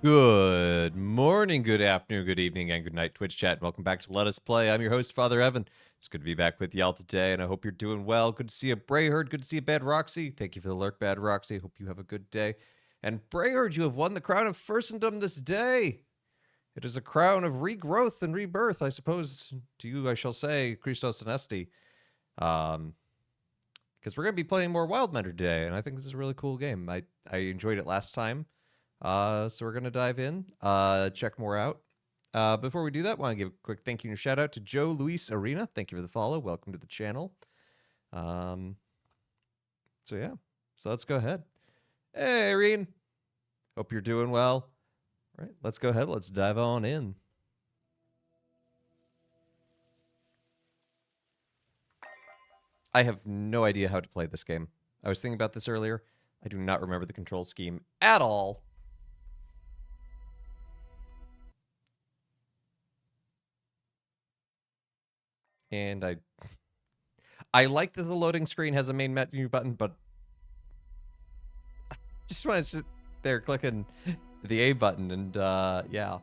Good morning, good afternoon, good evening, and good night, Twitch chat. Welcome back to Let Us Play. I'm your host, Father Evan. It's good to be back with y'all today, and I hope you're doing well. Good to see you, Brayherd. Good to see you, Bad Roxy. Thank you for the lurk, Bad Roxy. Hope you have a good day. And Brayherd, you have won the crown of Firstendom this day. It is a crown of regrowth and rebirth, I suppose. To you, I shall say, Christos Anesti. Because we're going to be playing more Wildmender today, and I think this is a really cool game. I enjoyed it last time. So we're going to dive in, check more out. Before we do that, I want to give a quick thank you and shout out to Joe Luis Arena. Thank you for the follow. Welcome to the channel. So yeah, so let's go ahead. Hey, Irene. Hope you're doing well. All right, let's go ahead. Let's dive on in. I have no idea how to play this game. I was thinking about this earlier. I do not remember the control scheme at all. And I like that the loading screen has a main menu button, but just want to sit there clicking the A button and yeah.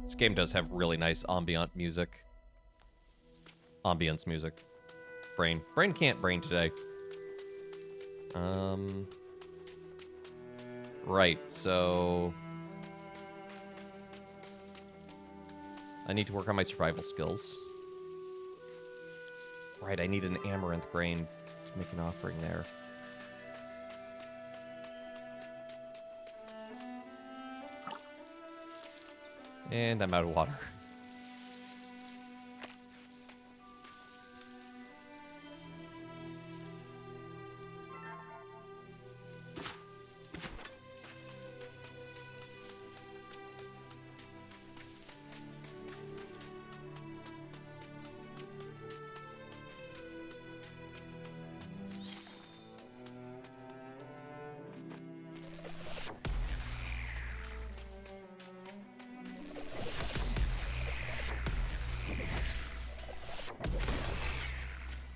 This game does have really nice ambiance music. Brain can't brain today. Right, so I need to work on my survival skills. Right, I need an amaranth grain to make an offering there. And I'm out of water.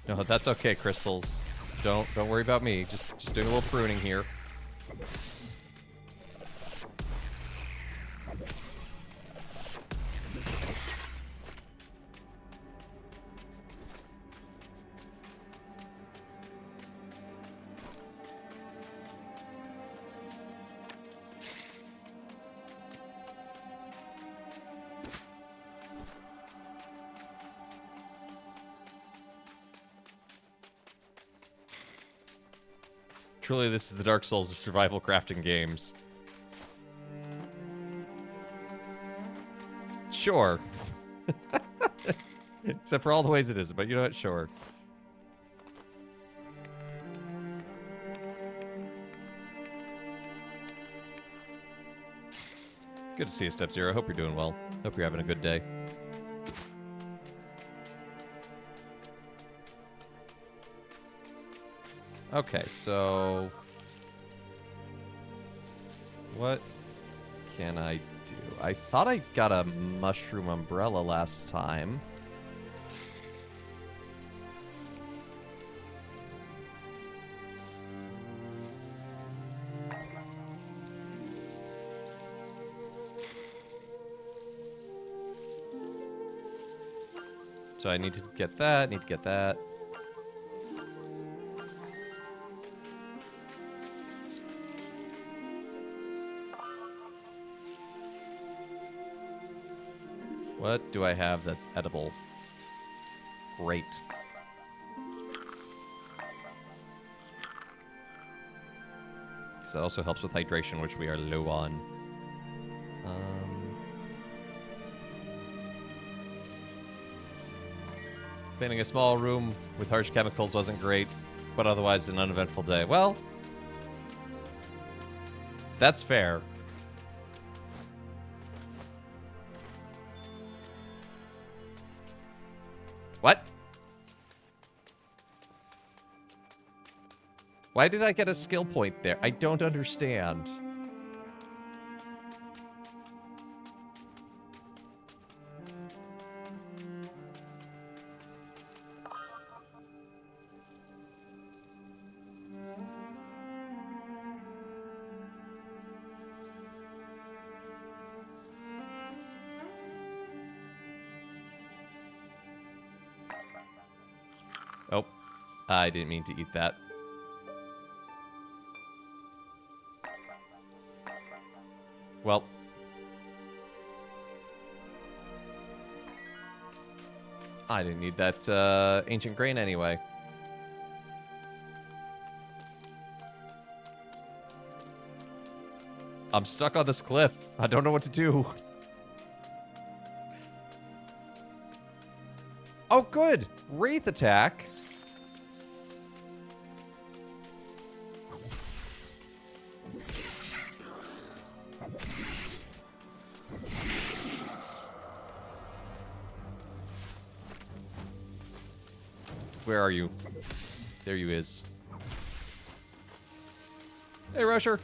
No, that's okay, Crystals. Don't worry about me. Just doing a little pruning here. Truly, this is the Dark Souls of survival crafting games. Sure. Except for all the ways it isn't, but you know what? Sure. Good to see you, Step Zero. Hope you're doing well. Hope you're having a good day. Okay, so what can I do? I thought I got a mushroom umbrella last time. So I need to get that, need to get that. What do I have that's edible? Great. Because that also helps with hydration, which we are low on. Painting a small room with harsh chemicals wasn't great, but otherwise an uneventful day. Well, that's fair. What? Why did I get a skill point there? I don't understand. Oh, I didn't mean to eat that. Well. I didn't need that ancient grain anyway. I'm stuck on this cliff. I don't know what to do. Oh, good. Wraith attack. Where are you? There you is. Hey, Rusher.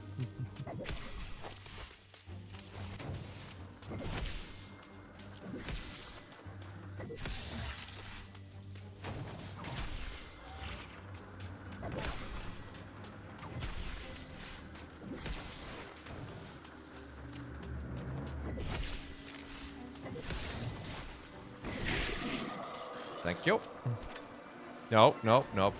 Thank you. No, no, no.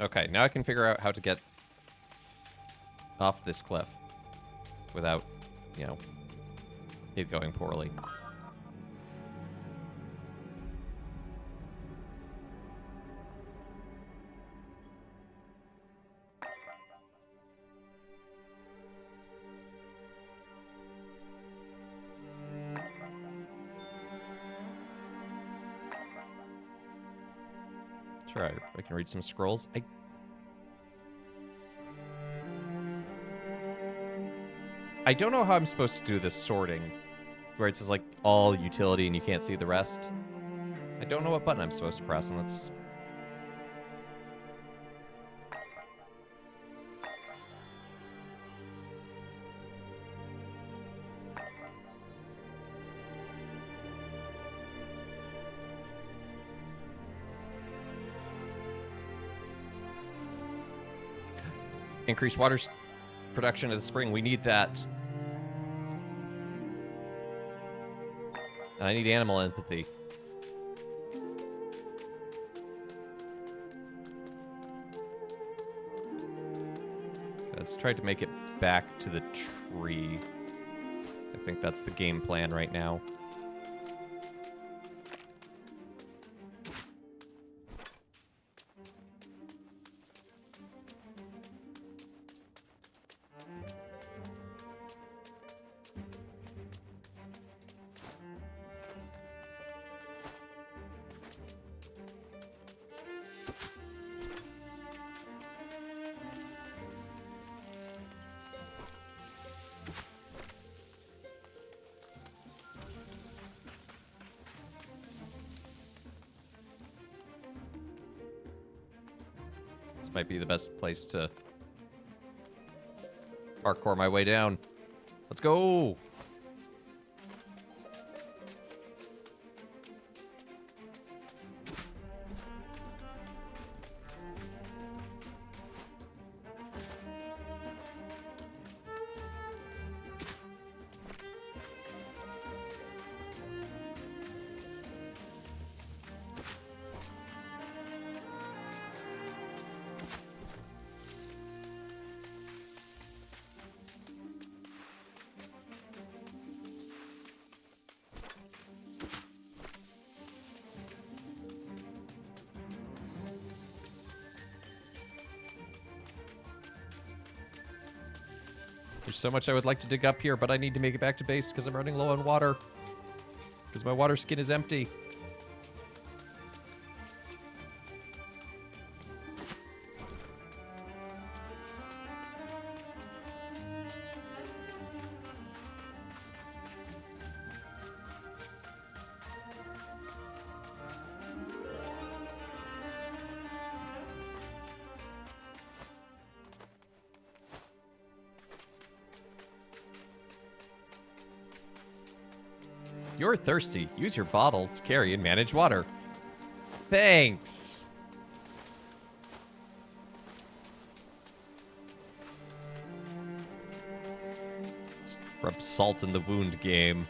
Okay, now I can figure out how to get off this cliff without, you know, it going poorly. Sure, I can read some scrolls. I don't know how I'm supposed to do this sorting, where it says, like, all utility and you can't see the rest. I don't know what button I'm supposed to press, and let's... Increase water production of the spring. We need that. I need animal empathy. Let's try to make it back to the tree. I think that's the game plan right now. Might be the best place to parkour my way down. Let's go! There's so much I would like to dig up here, but I need to make it back to base because I'm running low on water. Because my water skin is empty. You're thirsty. Use your bottle to carry and manage water. Thanks. Just rub salt in the wound game.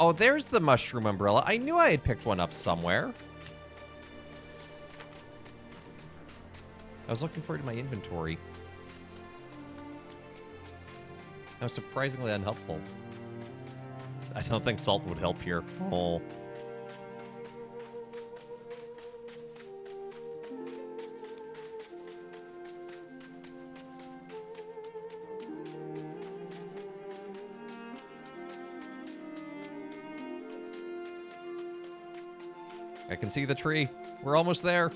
Oh, there's the mushroom umbrella. I knew I had picked one up somewhere. I was looking for it in my inventory. That was surprisingly unhelpful. I don't think salt would help here. Oh. I can see the tree. We're almost there.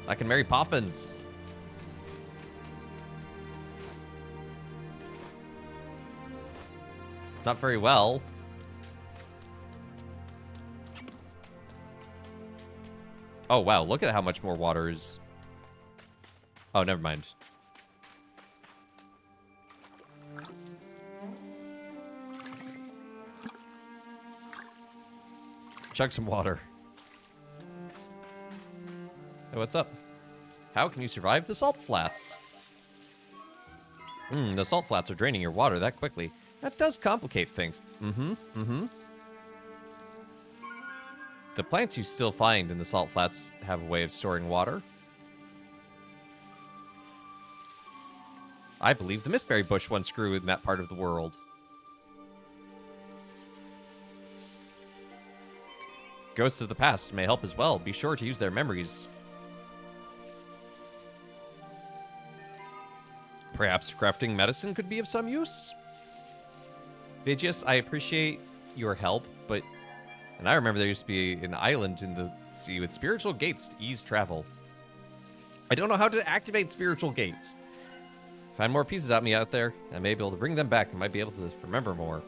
I can marry Poppins. Not very well. Oh, wow. Look at how much more water is... Oh, never mind. Chug some water. Hey, what's up? How can you survive the salt flats? The salt flats are draining your water that quickly. That does complicate things. The plants you still find in the salt flats have a way of storing water. I believe the mistberry bush once grew in that part of the world. Ghosts of the past may help as well. Be sure to use their memories. Perhaps crafting medicine could be of some use? Vigius, I appreciate your help, but... And I remember there used to be an island in the sea with spiritual gates to ease travel. I don't know how to activate spiritual gates. Find more pieces out me out there, I may be able to bring them back. I might be able to remember more.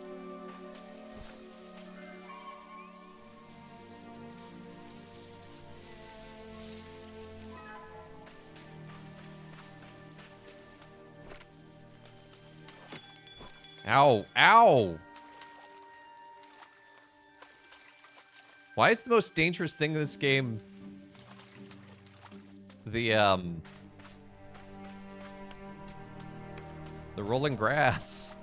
Ow! Ow! Why is the most dangerous thing in this game the rolling grass?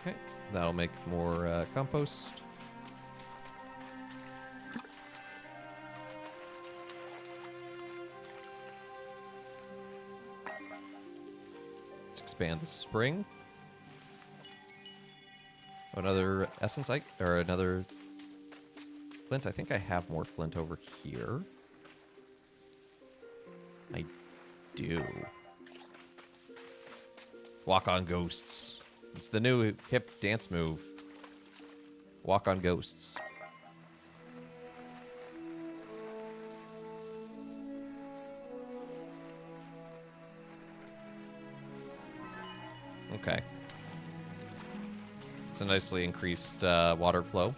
Okay, that'll make more compost. Let's expand the spring. Another essence, or another flint. I think I have more flint over here. I do. Walk on ghosts. It's the new hip dance move. Walk on ghosts. Okay. It's a nicely increased water flow.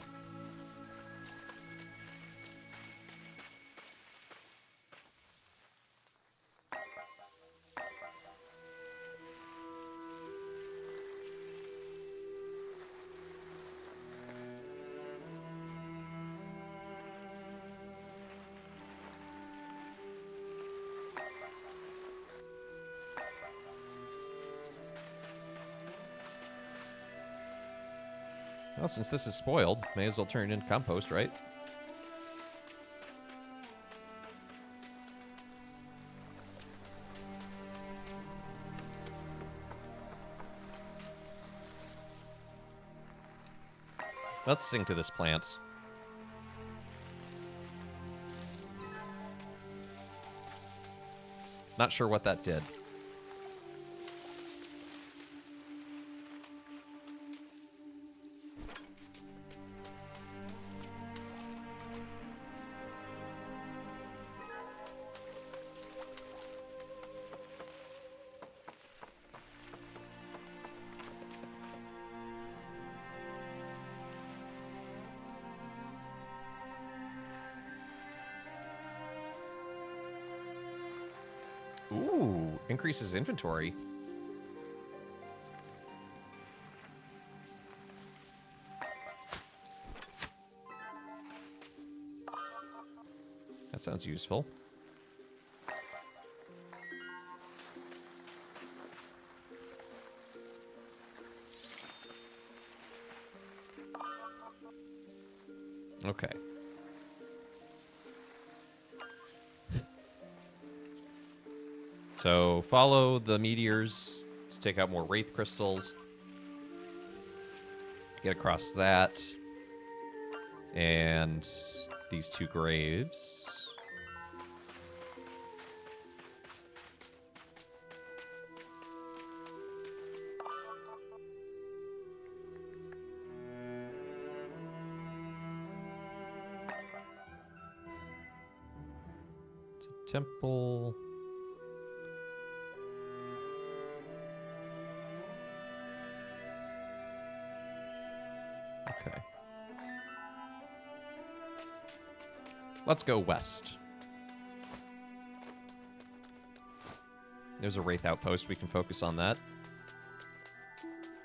Well, since this is spoiled, may as well turn it into compost, right? Let's sing to this plant. Not sure what that did. Ooh, increases inventory. That sounds useful. Okay. So follow the meteors to take out more wraith crystals. Get across that. And these two graves. Temple. Okay. Let's go west. There's a Wraith outpost. We can focus on that.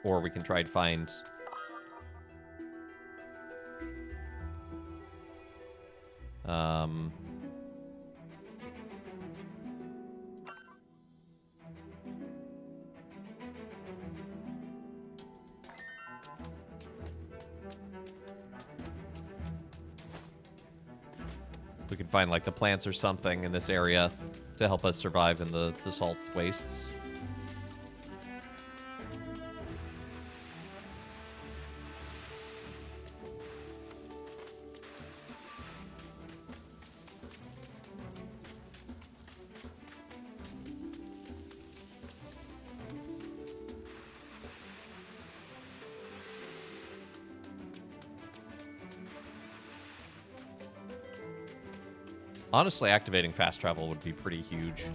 Or we can try to find... we could find, like, the plants or something in this area to help us survive in the salt wastes. Honestly, activating fast travel would be pretty huge.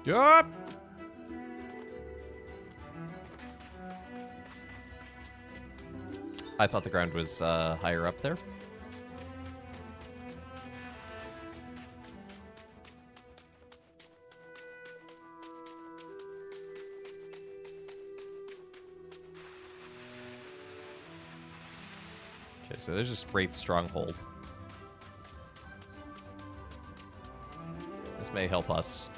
Yup. I thought the ground was higher up there. Okay, so there's just Wraith Stronghold. This may help us.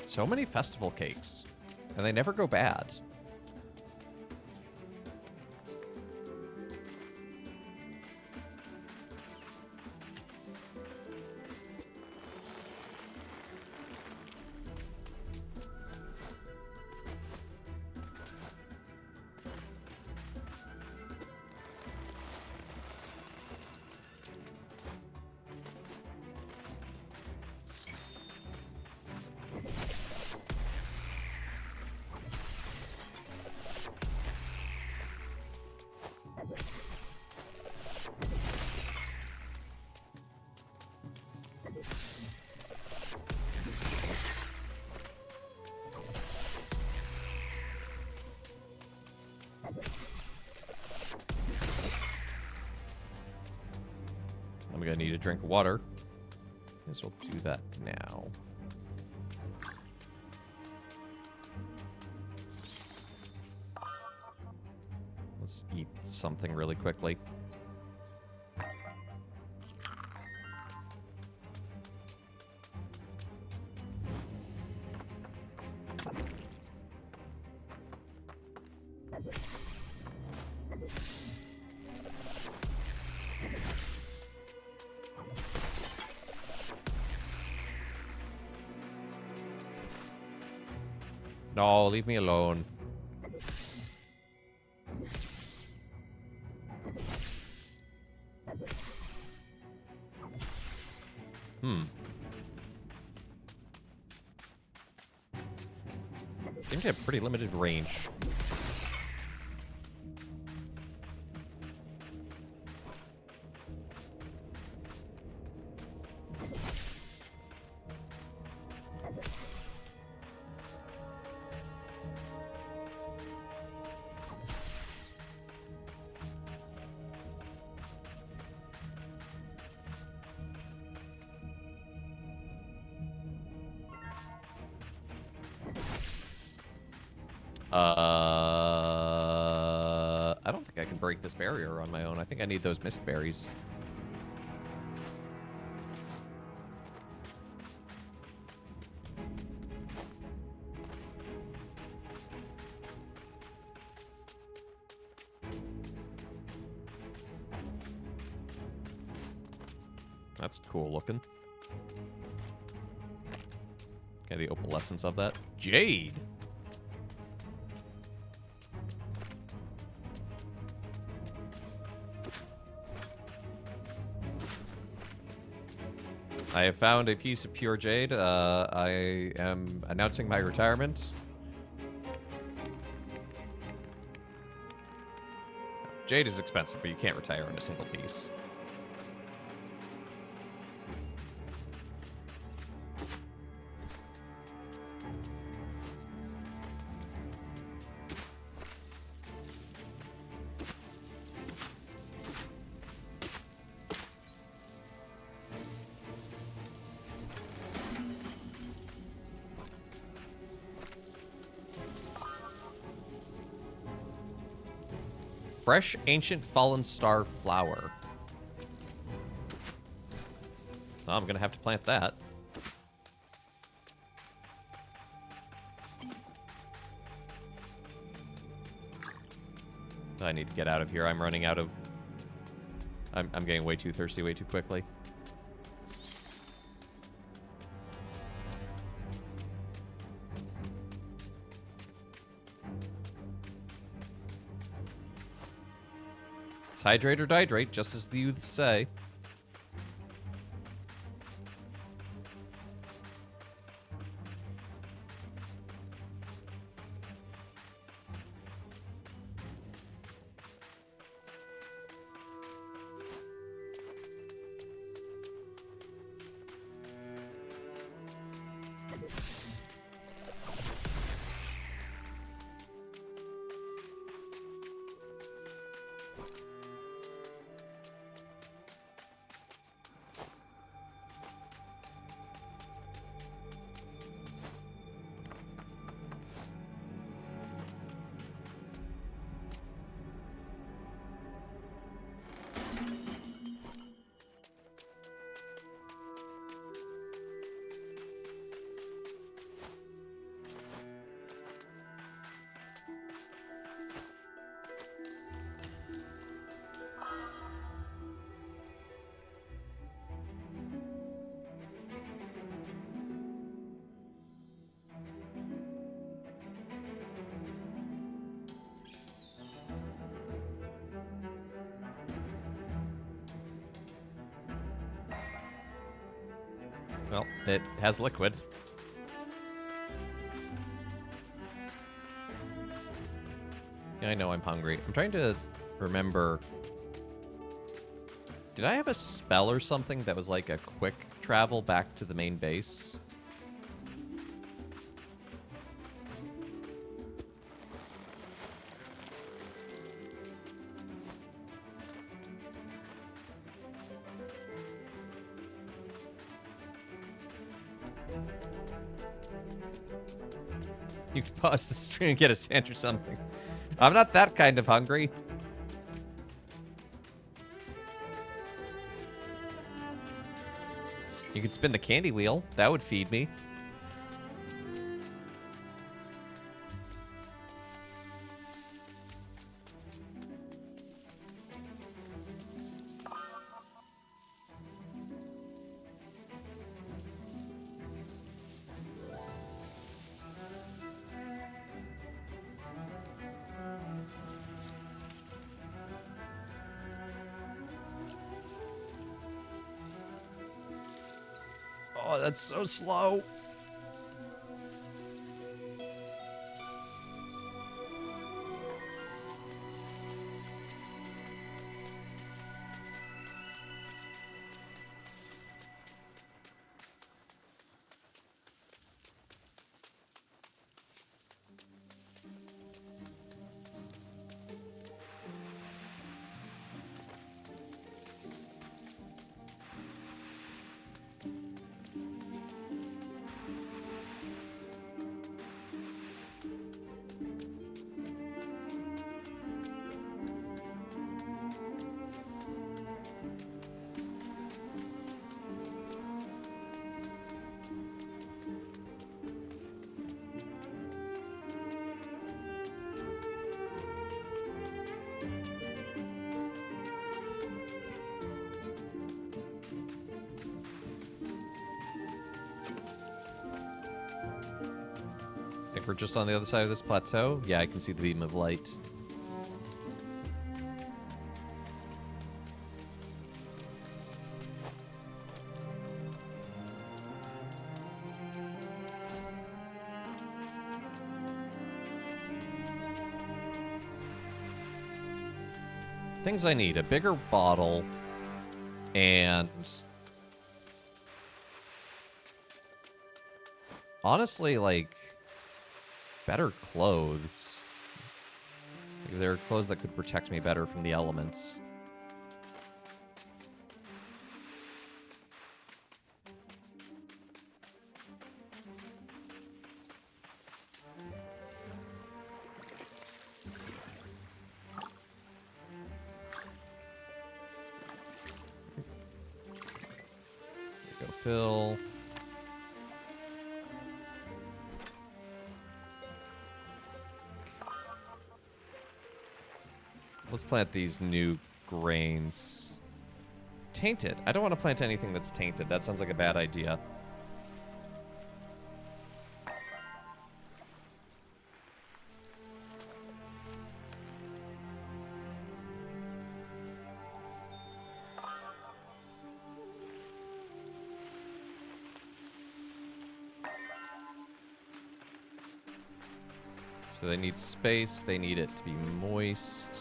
So many festival cakes. And they never go bad. I'm gonna need a drink of water. Guess we'll do that now. Let's eat something really quickly. No, leave me alone. Seems to have pretty limited range. I don't think I can break this barrier on my own. I think I need those mist berries. That's cool looking. Okay, the opalescence of that. Jade! I have found a piece of pure jade. I am announcing my retirement. Jade is expensive, but you can't retire on a single piece. Fresh ancient fallen star flower. Oh, I'm gonna have to plant that. I need to get out of here. I'm running out of... I'm getting way too thirsty way too quickly. It's hydrate or dihydrate, just as the youths say. Well, it has liquid. Yeah, I know I'm hungry. I'm trying to remember. Did I have a spell or something that was like a quick travel back to the main base? You can pause the stream and get a sand or something. I'm not that kind of hungry. You could spin the candy wheel. That would feed me. Oh, that's so slow. I think we're just on the other side of this plateau. Yeah, I can see the beam of light. Things I need. A bigger bottle. And... honestly, like... better clothes. Like, there are clothes that could protect me better from the elements. Go fill. Let's plant these new grains. Tainted. I don't want to plant anything that's tainted. That sounds like a bad idea. So they need space. They need it to be moist.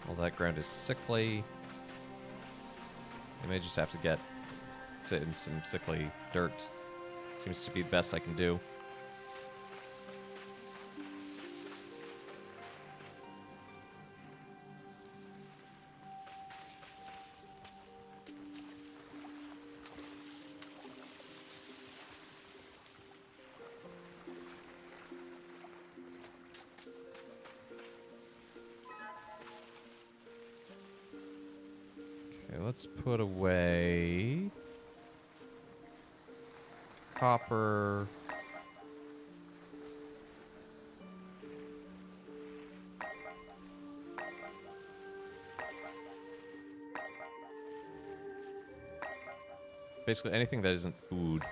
All that ground is sickly. I may just have to get sit in some sickly dirt. Seems to be the best I can do. Let's put away copper. Basically anything that isn't food.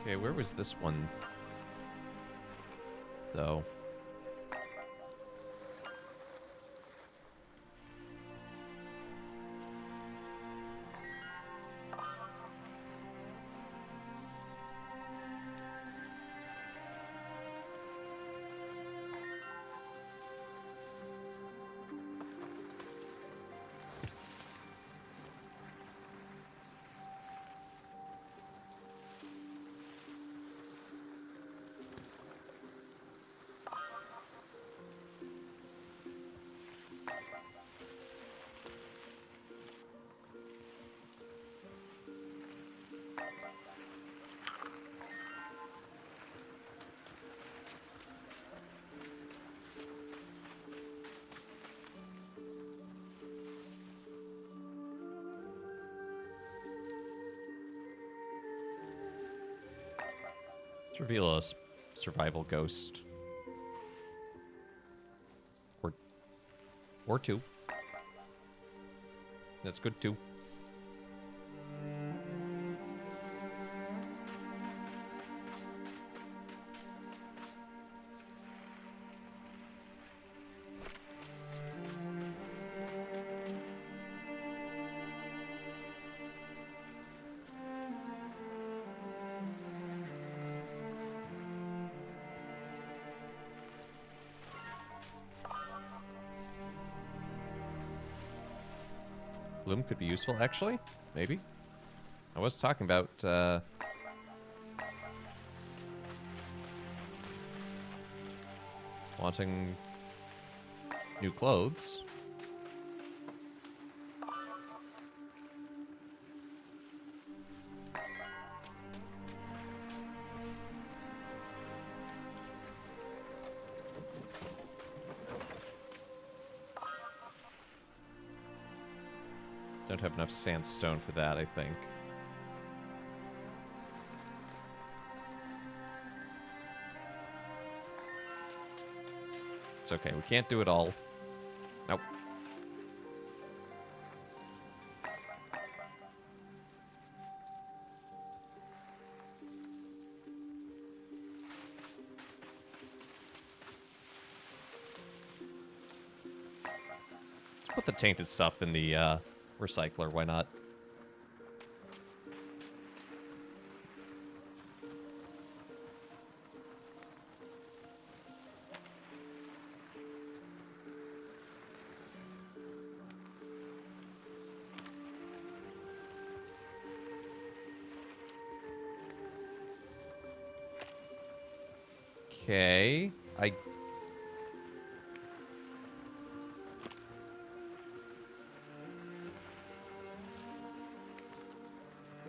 Okay, where was this one, though? Let's reveal a survival ghost. Or two. That's good, too. Bloom could be useful, actually. Maybe. I was talking about, wanting new clothes. Don't have enough sandstone for that, I think. It's okay, we can't do it all. Nope. Let's put the tainted stuff in the, recycler, why not? Okay, I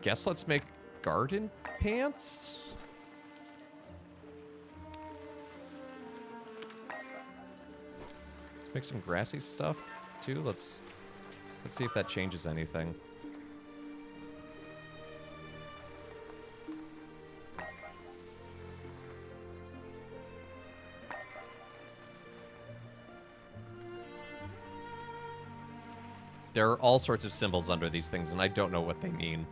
guess let's make garden pants? Let's make some grassy stuff, too. Let's see if that changes anything. There are all sorts of symbols under these things, and I don't know what they mean.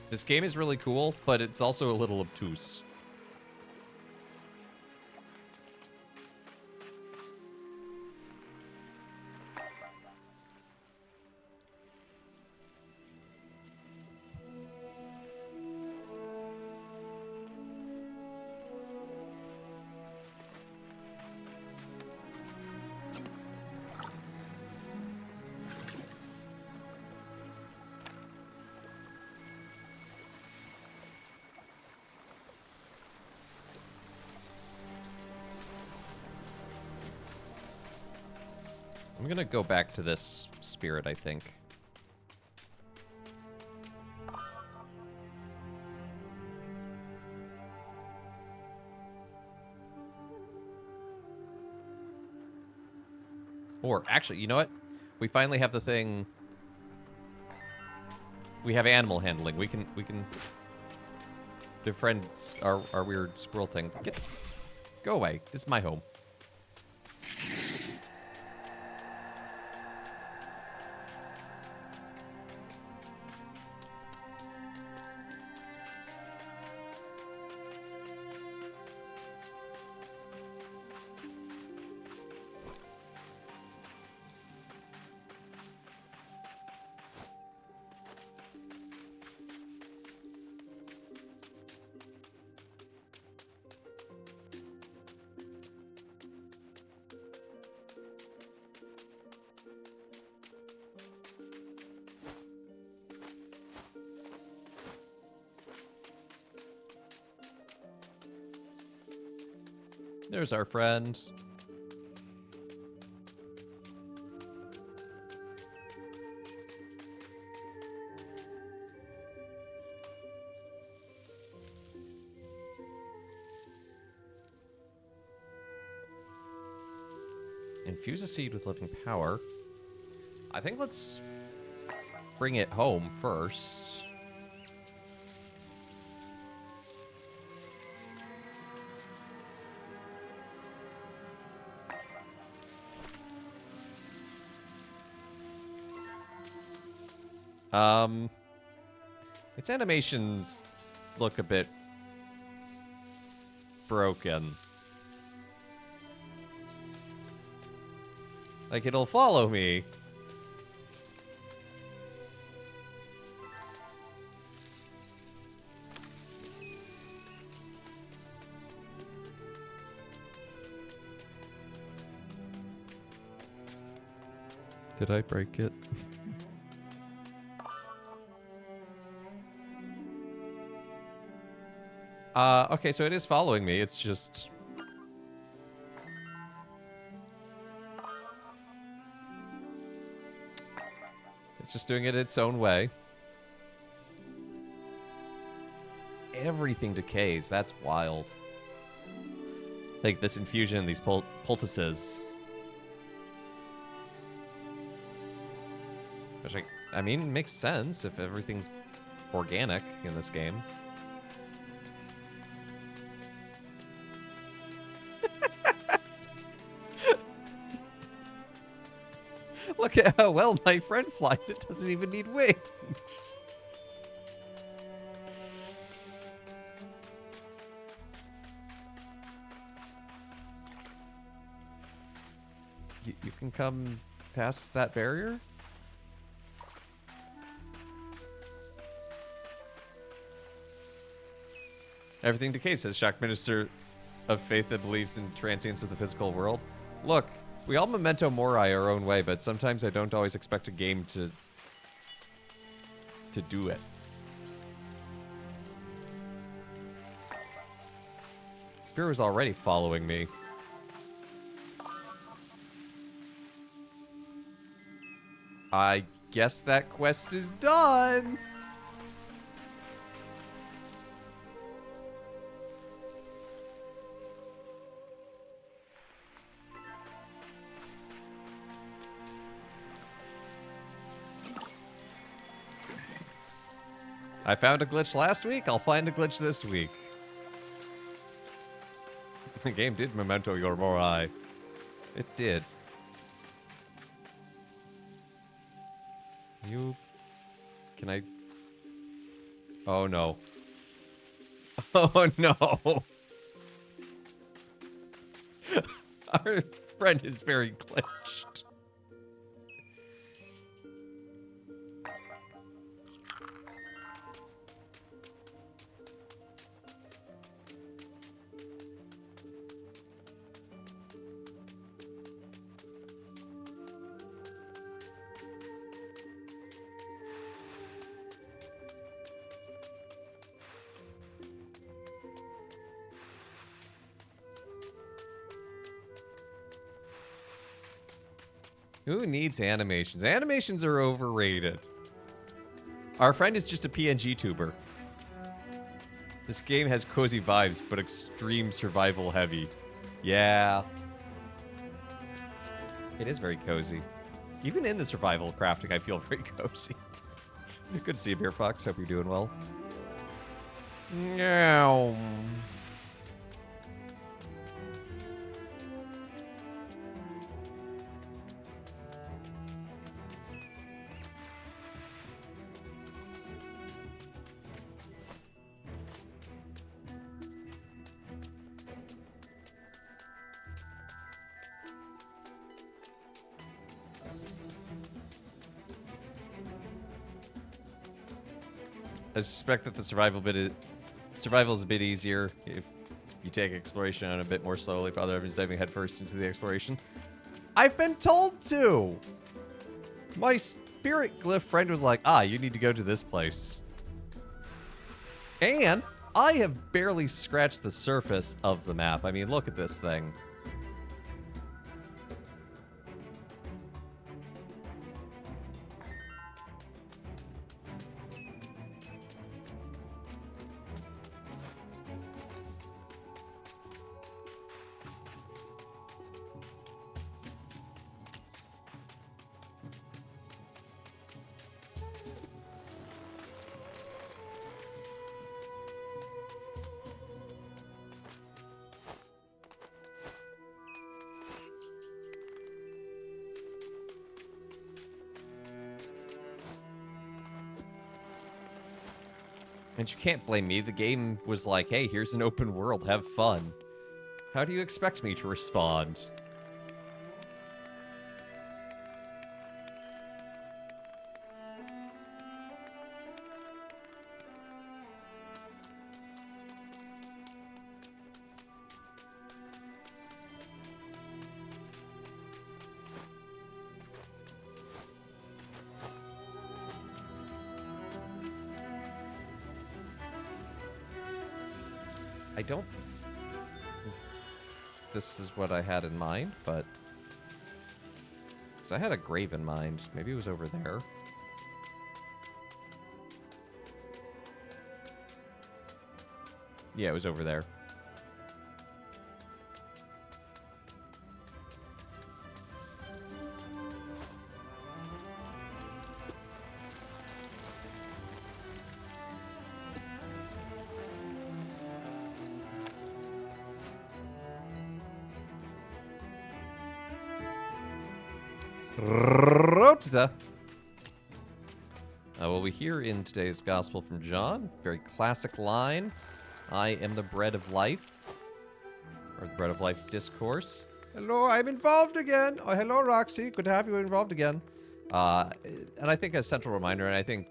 This game is really cool, but it's also a little obtuse. I'm gonna go back to this spirit, I think. Or actually, you know what? We finally have the thing. We have animal handling. We can befriend our weird squirrel thing. Go away. This is my home. There's our friend. Infuse a seed with living power. I think let's bring it home first. Its animations look a bit broken. Like, it'll follow me. Did I break it? Okay, so it is following me. It's just... It's just doing it its own way. Everything decays. That's wild. Like, this infusion, these poultices. Which, I mean, makes sense if everything's organic in this game. Look at how well my friend flies. It doesn't even need wings. You can come past that barrier? Everything decays, says Shock Minister of Faith that believes in transience of the physical world. Look, we all memento mori our own way, but sometimes I don't always expect a game to do it. Spear was already following me. I guess that quest is done. I found a glitch last week, I'll find a glitch this week. The game did memento your mori. It did. Can I... Oh no. Oh no. Our friend is very glitched. Who needs animations? Animations are overrated. Our friend is just a PNG tuber. This game has cozy vibes, but extreme survival heavy. Yeah. It is very cozy. Even in the survival crafting, I feel very cozy. Good to see you, Beer Fox. Hope you're doing well. Meow. I suspect that the survival is a bit easier if you take exploration on a bit more slowly. Father Evan's diving headfirst into the exploration. I've been told to! My spirit glyph friend was like, you need to go to this place. And I have barely scratched the surface of the map. I mean, look at this thing. And you can't blame me. The game was like, hey, here's an open world. Have fun. How do you expect me to respond? I don't... This is what I had in mind, but... Because I had a grave in mind. Maybe it was over there. Yeah, it was over there. Well, we hear in today's Gospel from John, very classic line, I am the bread of life, or the bread of life discourse. Hello, I'm involved again. Oh, hello, Roxy. Good to have you involved again. And I think a central reminder, and I think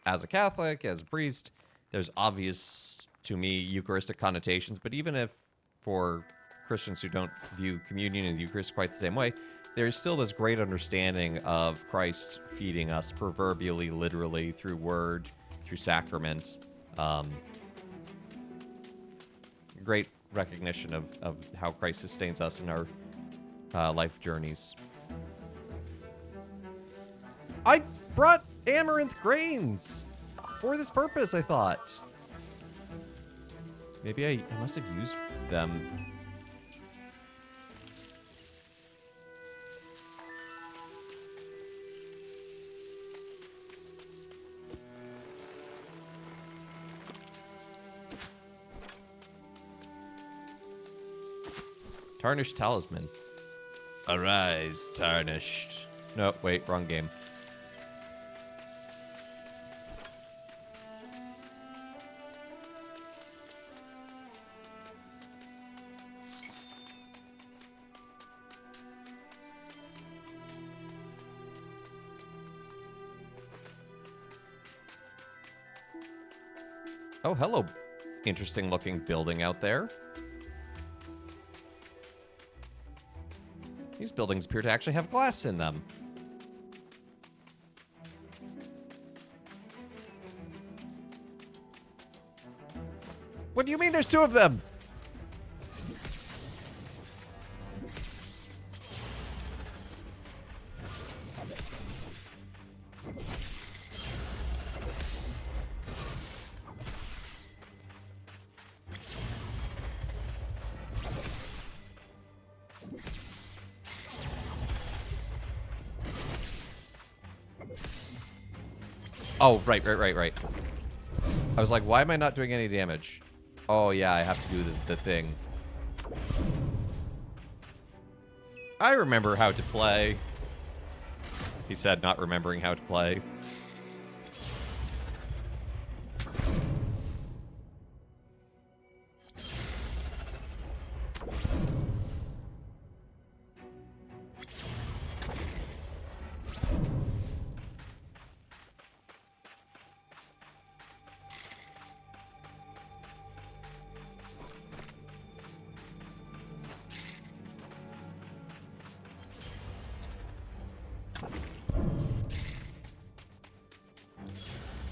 as a Catholic, as a priest, there's obvious, to me, Eucharistic connotations, but even if for Christians who don't view communion and the Eucharist quite the same way, there's still this great understanding of Christ feeding us proverbially, literally, through word, through sacrament. Great recognition of how Christ sustains us in our life journeys. I brought amaranth grains for this purpose, I thought. Maybe I must have used them. Tarnished Talisman. Arise, tarnished. No, wait, wrong game. Oh, hello. Interesting looking building out there. These buildings appear to actually have glass in them. What do you mean there's two of them? Oh, right. I was like, why am I not doing any damage? Oh, yeah, I have to do the thing. I remember how to play. He said, not remembering how to play.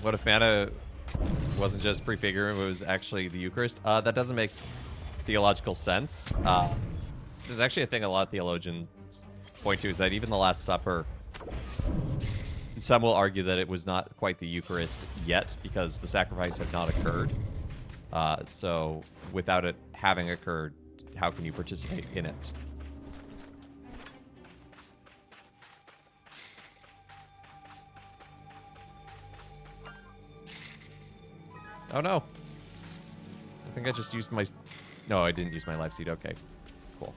What if mana wasn't just prefiguring, it was actually the Eucharist? That doesn't make theological sense. There's actually a thing a lot of theologians point to, is that even the Last Supper, some will argue that it was not quite the Eucharist yet because the sacrifice had not occurred. So without it having occurred, how can you participate in it? Oh no. I think I just used my... No, I didn't use my life seed. Okay. Cool.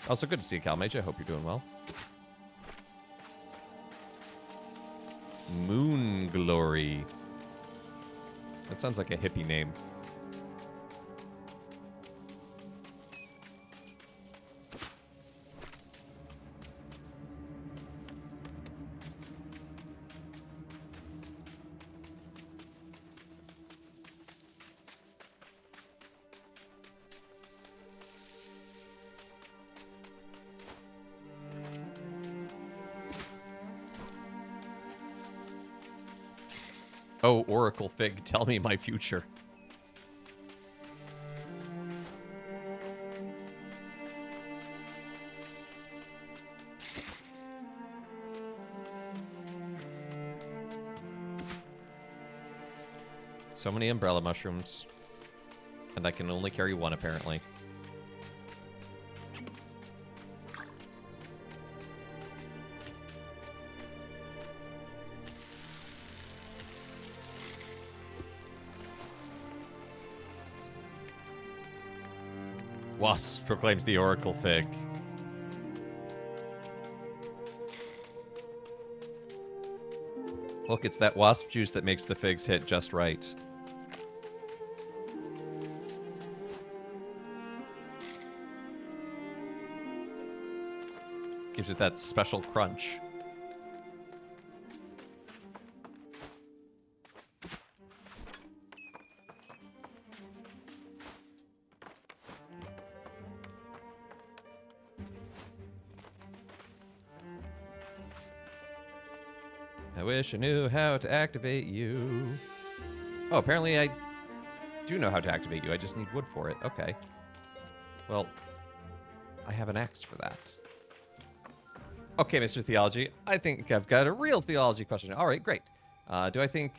Also, good to see you, Calmage. I hope you're doing well. Moon Glory. That sounds like a hippie name. Oh, Oracle Fig, tell me my future. So many umbrella mushrooms. And I can only carry one, apparently. Wasp proclaims the Oracle Fig. Look, it's that wasp juice that makes the figs hit just right. Gives it that special crunch. I wish I knew how to activate you. Oh, apparently I do know how to activate you. I just need wood for it. Okay. Well, I have an axe for that. Okay, Mr. Theology. I think I've got a real theology question. All right, great. Do I think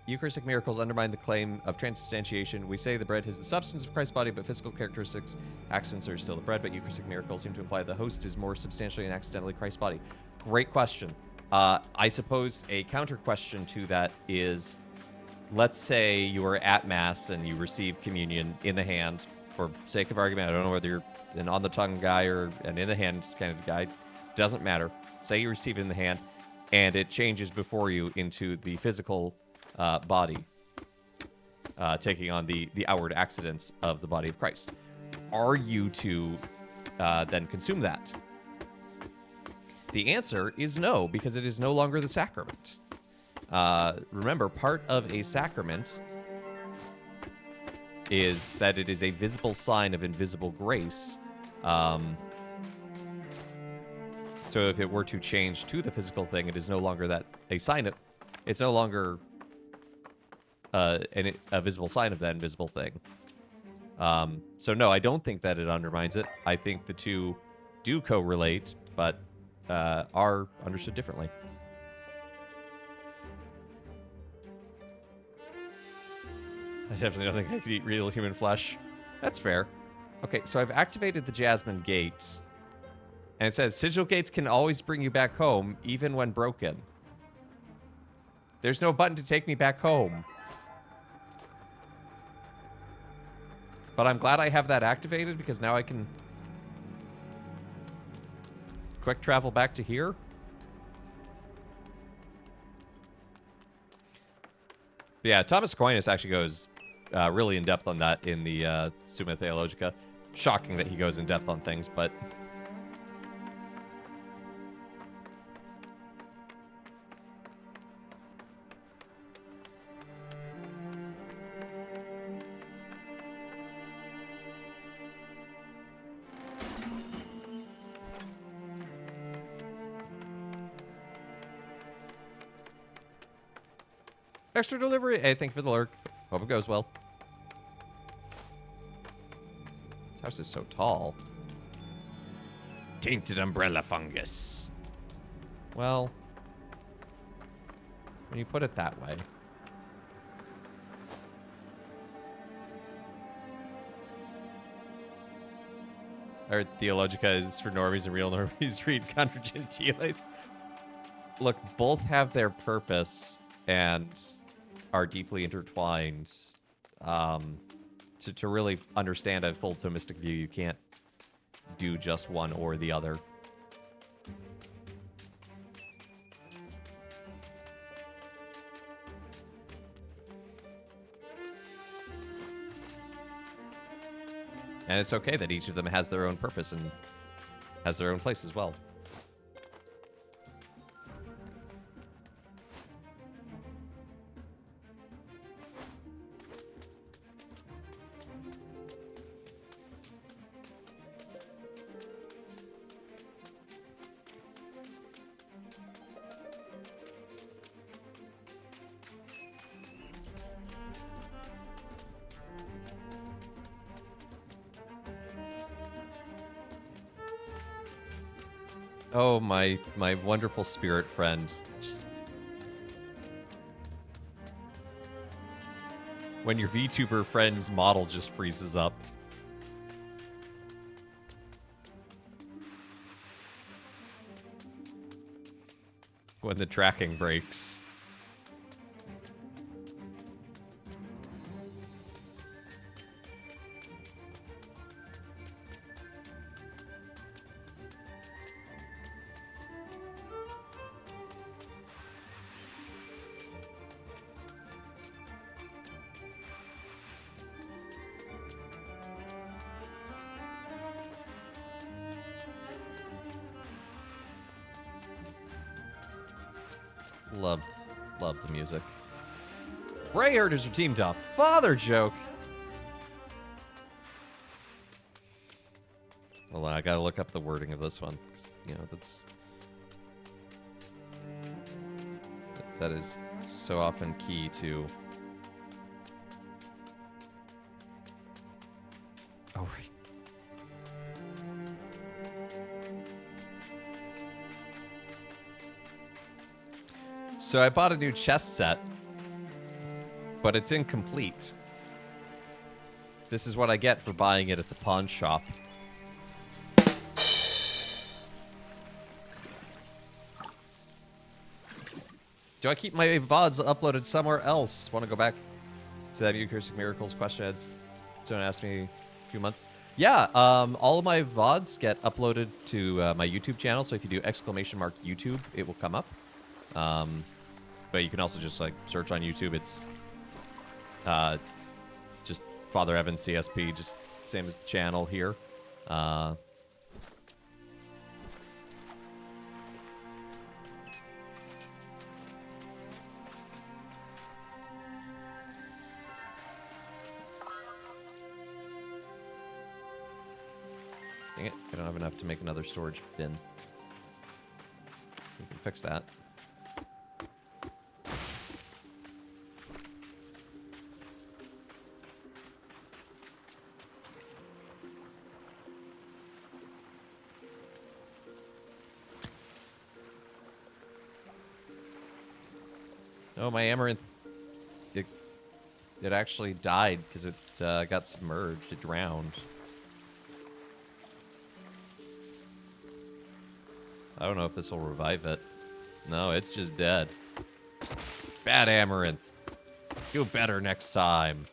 Eucharistic miracles undermine the claim of transubstantiation? We say the bread is the substance of Christ's body, but physical characteristics, accidents are still the bread, but Eucharistic miracles seem to imply the host is more substantially and accidentally Christ's body. Great question. I suppose a counter question to that is, let's say you are at Mass and you receive communion in the hand. For sake of argument, I don't know whether you're an on-the-tongue guy or an in-the-hand kind of guy. Doesn't matter. Say you receive it in the hand, and it changes before you into the physical body, taking on the outward accidents of the body of Christ. Are you to then consume that? The answer is no, because it is no longer the sacrament. Remember, part of a sacrament is that it is a visible sign of invisible grace. So if it were to change to the physical thing, it is no longer that a sign of... It's no longer a visible sign of that invisible thing. So no, I don't think that it undermines it. I think the two do correlate, but are understood differently. definitely don't think I could eat real human flesh. That's fair. Okay, so I've activated the Jasmine Gate. And it says, Sigil Gates can always bring you back home, even when broken. There's no button to take me back home. But I'm glad I have that activated, because now I can quick travel back to here. But yeah, Thomas Aquinas actually goes really in depth on that in the Summa Theologica. Shocking that he goes in depth on things, but... Extra delivery. Hey, thank you for the lurk. Hope it goes well. This house is so tall. Tainted umbrella fungus. Well, when you put it that way. Our Theologica is for normies and real normies read Contra Gentiles. Look, both have their purpose and are deeply intertwined. To really understand a full Thomistic view, you can't do just one or the other. And it's okay that each of them has their own purpose and has their own place as well. Oh, my wonderful spirit friend. Just... when your VTuber friend's model just freezes up. When the tracking breaks. Love the music. Ray herders are teamed up. Father joke. Hold on, I gotta look up the wording of this one. You know, that is so often key to... Oh, right. So I bought a new chess set, but it's incomplete. This is what I get for buying it at the pawn shop. Do I keep my VODs uploaded somewhere else? Want to go back to that Eucharistic Miracles question someone asked me a few months? Yeah, all of my VODs get uploaded to my YouTube channel, so if you do !YouTube, it will come up. But you can also just like search on YouTube. It's just Father Evan CSP, just same as the channel here. Dang it, I don't have enough to make another storage bin. We can fix that. Oh, my amaranth. it actually died because it got submerged. It drowned. I don't know if this will revive it. No, it's just dead. Bad Amaranth. Do better next time.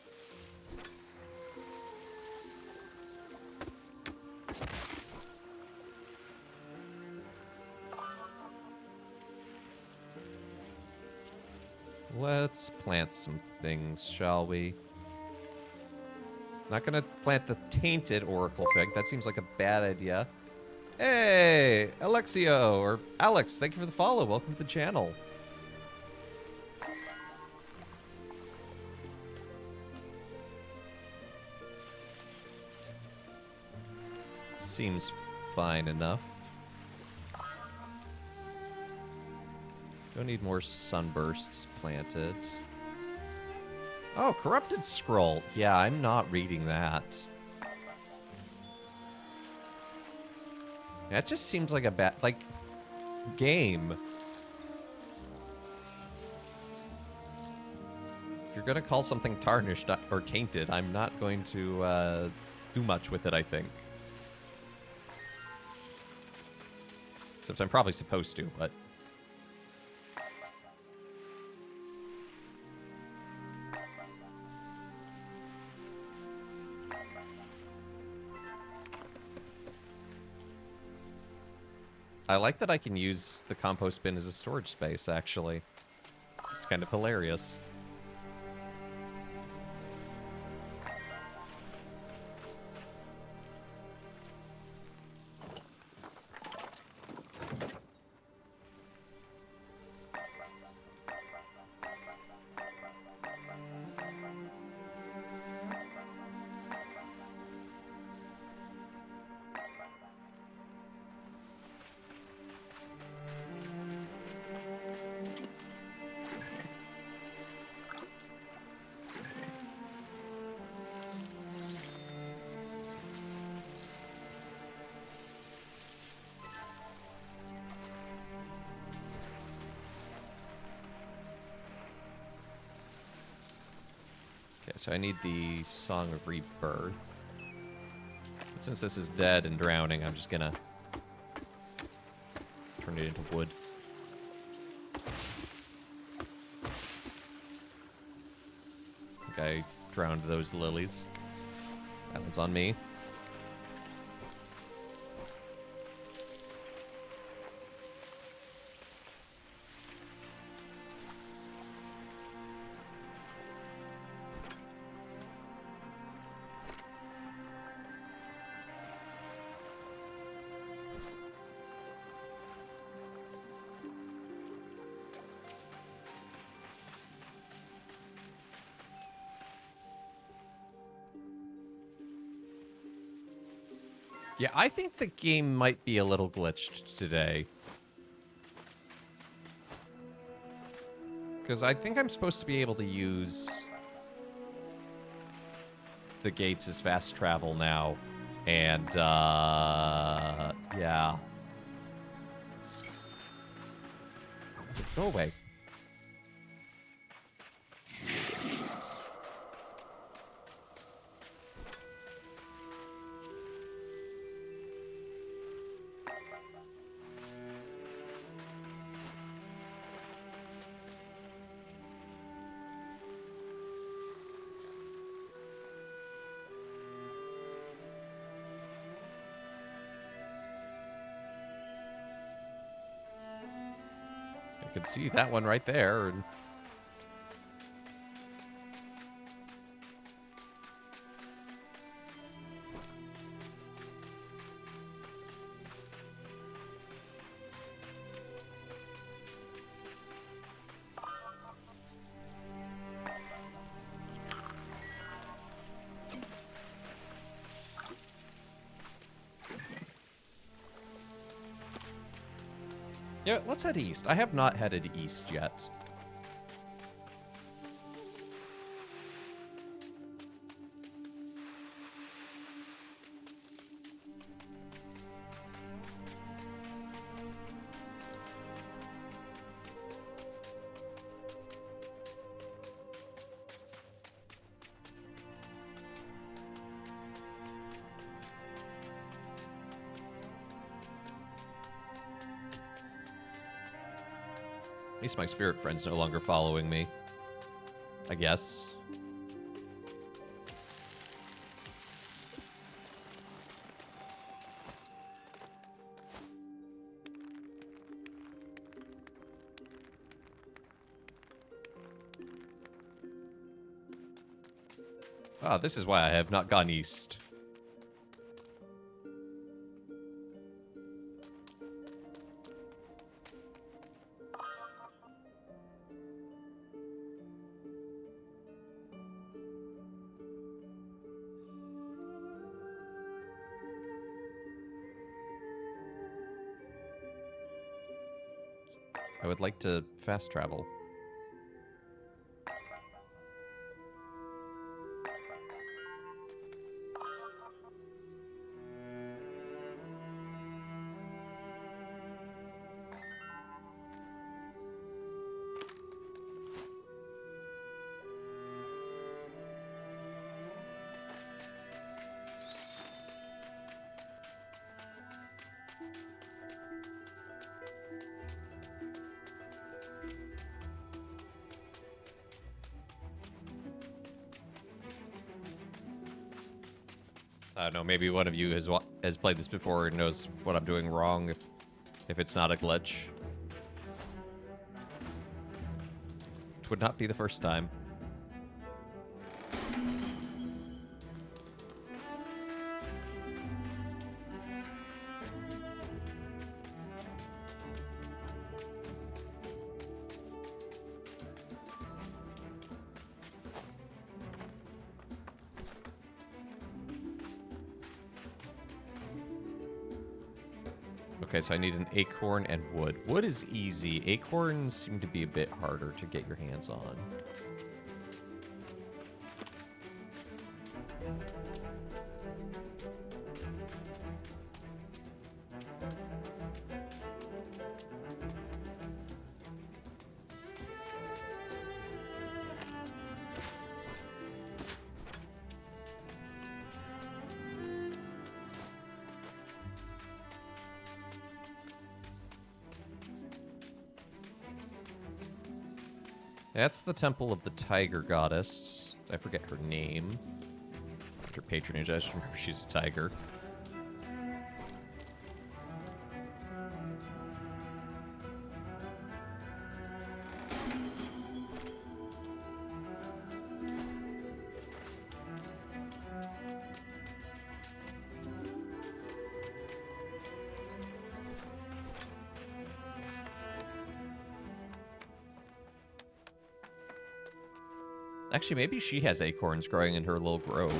Let's plant some things, shall we? Not gonna plant the tainted oracle fig. That seems like a bad idea. Hey, Alexio, or Alex, thank you for the follow. Welcome to the channel. Seems fine enough. Don't need more sunbursts planted. Oh, Corrupted Scroll. Yeah, I'm not reading that. That just seems like a bad, like, game. If you're gonna call something tarnished or tainted, I'm not going to do much with it, I think. Except I'm probably supposed to, but... I like that I can use the compost bin as a storage space, actually. It's kind of hilarious. Okay, so I need the Song of Rebirth. But since this is dead and drowning, I'm just gonna turn it into wood. I think I drowned those lilies. That one's on me. Yeah, I think the game might be a little glitched today. Because I think I'm supposed to be able to use the gates as fast travel now. And, yeah. So go away. I could see that one right there. And yeah, let's head east. I have not headed east yet. At least my spirit friend's no longer following me. I guess. Ah, this is why I have not gone east. I would like to fast travel. I don't know, maybe one of you has played this before and knows what I'm doing wrong if it's not a glitch. It would not be the first time. Okay, so I need an acorn and wood. Wood is easy. Acorns seem to be a bit harder to get your hands on. That's the temple of the tiger goddess. I forget her name. Her patronage, I just remember she's a tiger. Actually, maybe she has acorns growing in her little grove.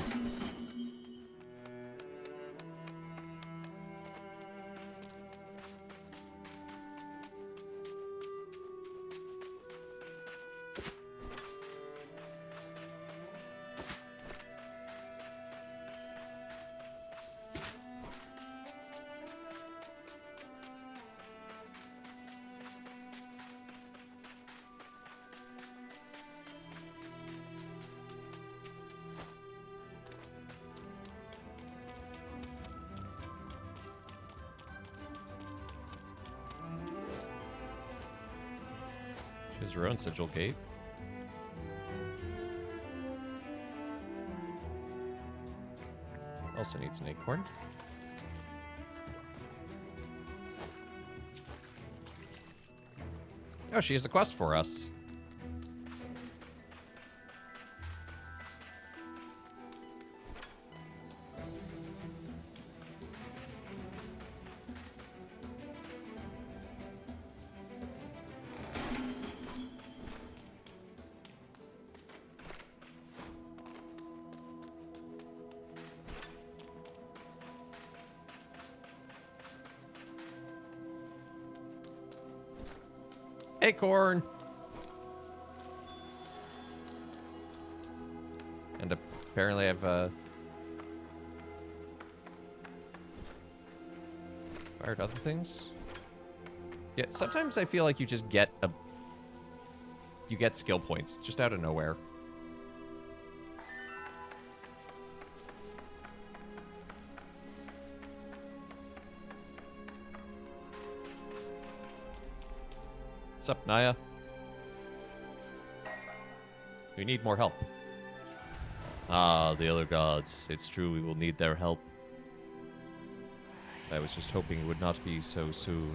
She has her own sigil gate. Also needs an acorn. Oh, she has a quest for us. Acorn! And apparently I've, fired other things? Yeah, sometimes I feel like you just get you get skill points just out of nowhere. What's up, Naya? We need more help. Ah, the other gods. It's true we will need their help. I was just hoping it would not be so soon.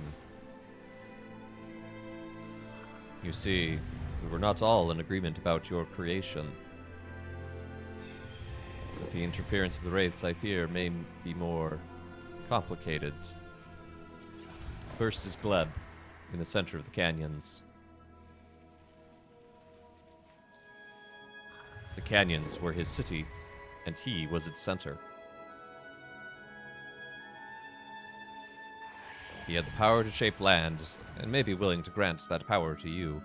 You see, we were not all in agreement about your creation. With the interference of the wraiths, I fear may be more complicated. First is Gleb, in the center of the canyons. The canyons were his city, and he was its center. He had the power to shape land, and may be willing to grant that power to you.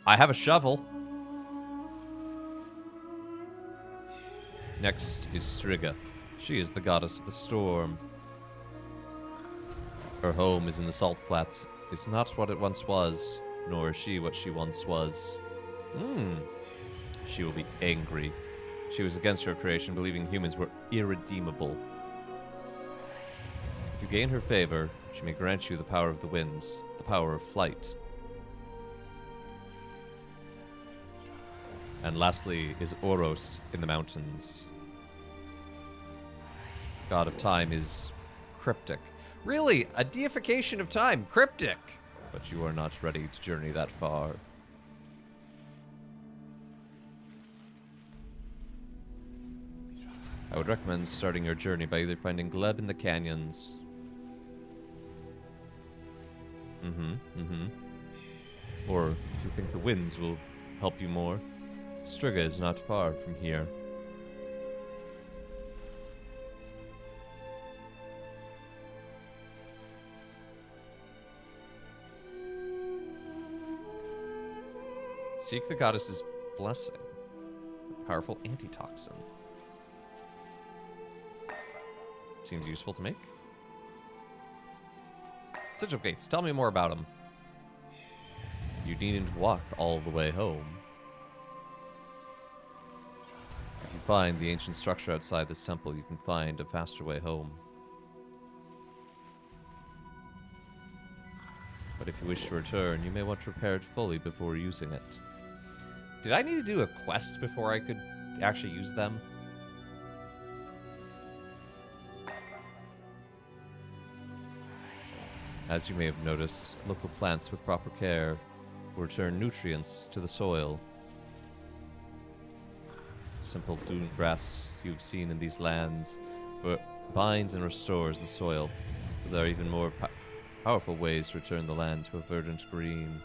I have a shovel! Next is Striga. She is the goddess of the storm. Her home is in the Salt Flats. It's not what it once was, nor is she what she once was. She will be angry. She was against her creation, believing humans were irredeemable. If you gain her favor, she may grant you the power of the winds, the power of flight. And lastly is Oros in the mountains. God of time is cryptic. Really? A deification of time? Cryptic! But you are not ready to journey that far. I would recommend starting your journey by either finding Gleb in the canyons. Or if you think the winds will help you more, Striga is not far from here. Seek the goddess's blessing. A powerful antitoxin. Seems useful to make. Sigil Gates, tell me more about them. You needn't walk all the way home. If you find the ancient structure outside this temple, you can find a faster way home. But if you wish to return, you may want to prepare it fully before using it. Did I need to do a quest before I could actually use them? As you may have noticed, local plants with proper care will return nutrients to the soil. Simple dune grass you've seen in these lands binds and restores the soil. But there are even more powerful ways to return the land to a verdant green.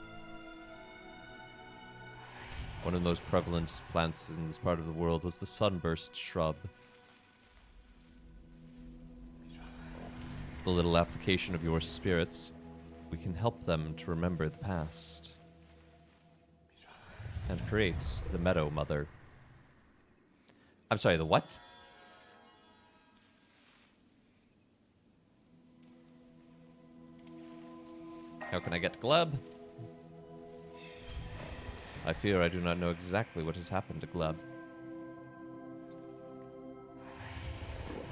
One of the most prevalent plants in this part of the world was the sunburst shrub. With a little application of your spirits, we can help them to remember the past and create the Meadow Mother. I'm sorry, the what? How can I get Gleb? I fear I do not know exactly what has happened to Gleb.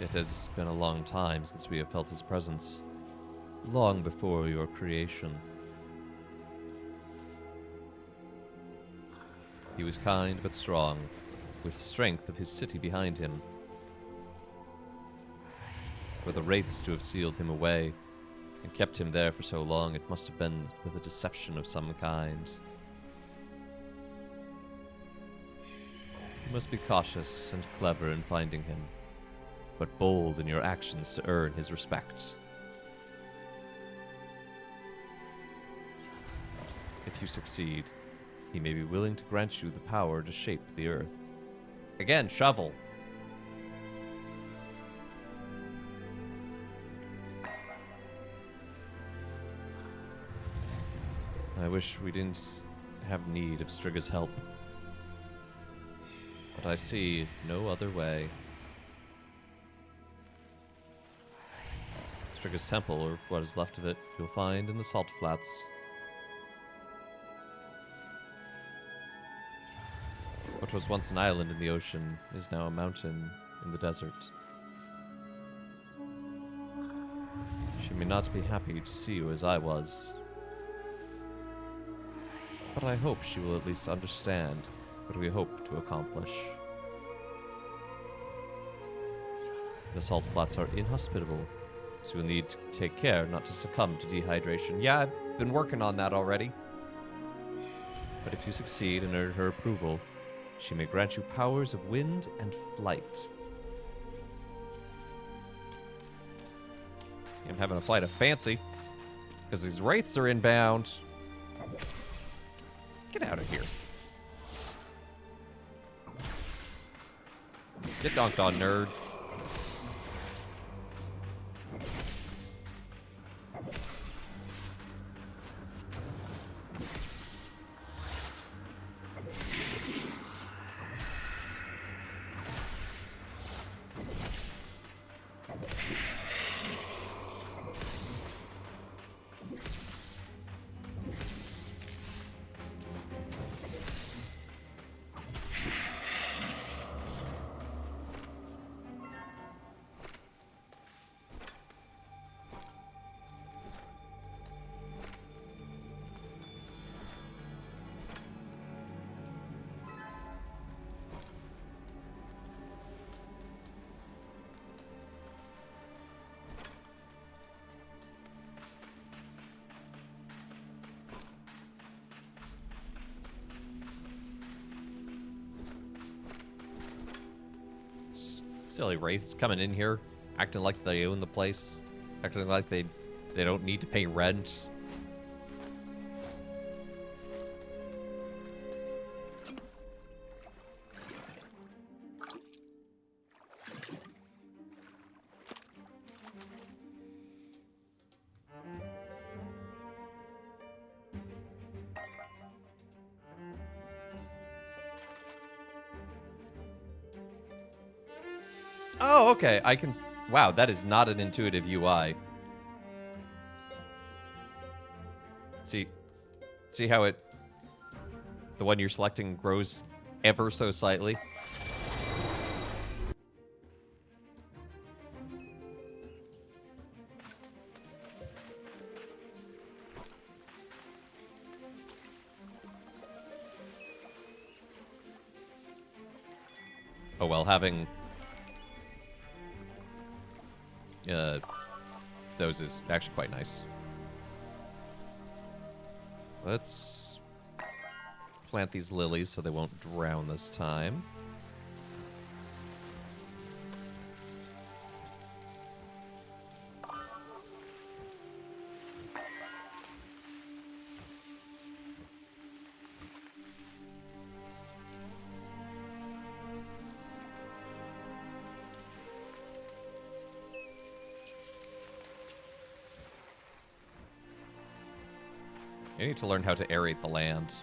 It has been a long time since we have felt his presence, long before your creation. He was kind but strong, with strength of his city behind him. For the wraiths to have sealed him away and kept him there for so long, it must have been with a deception of some kind. You must be cautious and clever in finding him, but bold in your actions to earn his respect. If you succeed, he may be willing to grant you the power to shape the earth. Again, shovel. I wish we didn't have need of Striga's help, but I see no other way. Striga's temple, or what is left of it, you'll find in the Salt Flats. What was once an island in the ocean is now a mountain in the desert. She may not be happy to see you as I was, but I hope she will at least understand What do we hope to accomplish? The salt flats are inhospitable, so you'll need to take care not to succumb to dehydration. Yeah, I've been working on that already. But if you succeed and earn her approval, she may grant you powers of wind and flight. I'm having a flight of fancy, because these wraiths are inbound. Get out of here. Get donked on, nerd. Silly wraiths coming in here, acting like they own the place, acting like they don't need to pay rent. Oh, okay. I can... Wow, that is not an intuitive UI. See how it... The one you're selecting grows ever so slightly? Oh, well, having... those is actually quite nice. Let's plant these lilies so they won't drown this time. You need to learn how to aerate the land.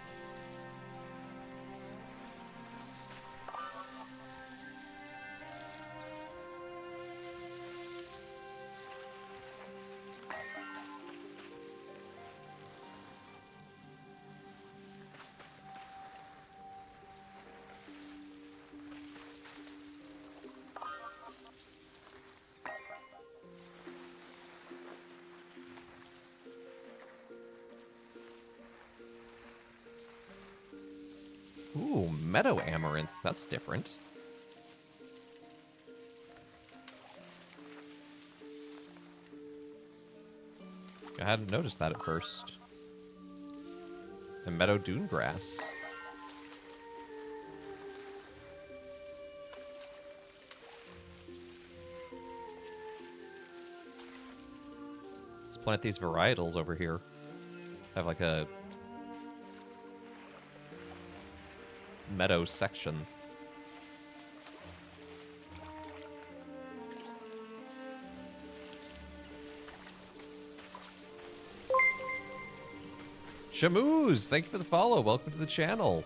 Ooh, meadow amaranth. That's different. I hadn't noticed that at first. And meadow dune grass. Let's plant these varietals over here. Have like a meadow section. Shamoos, thank you for the follow. Welcome to the channel.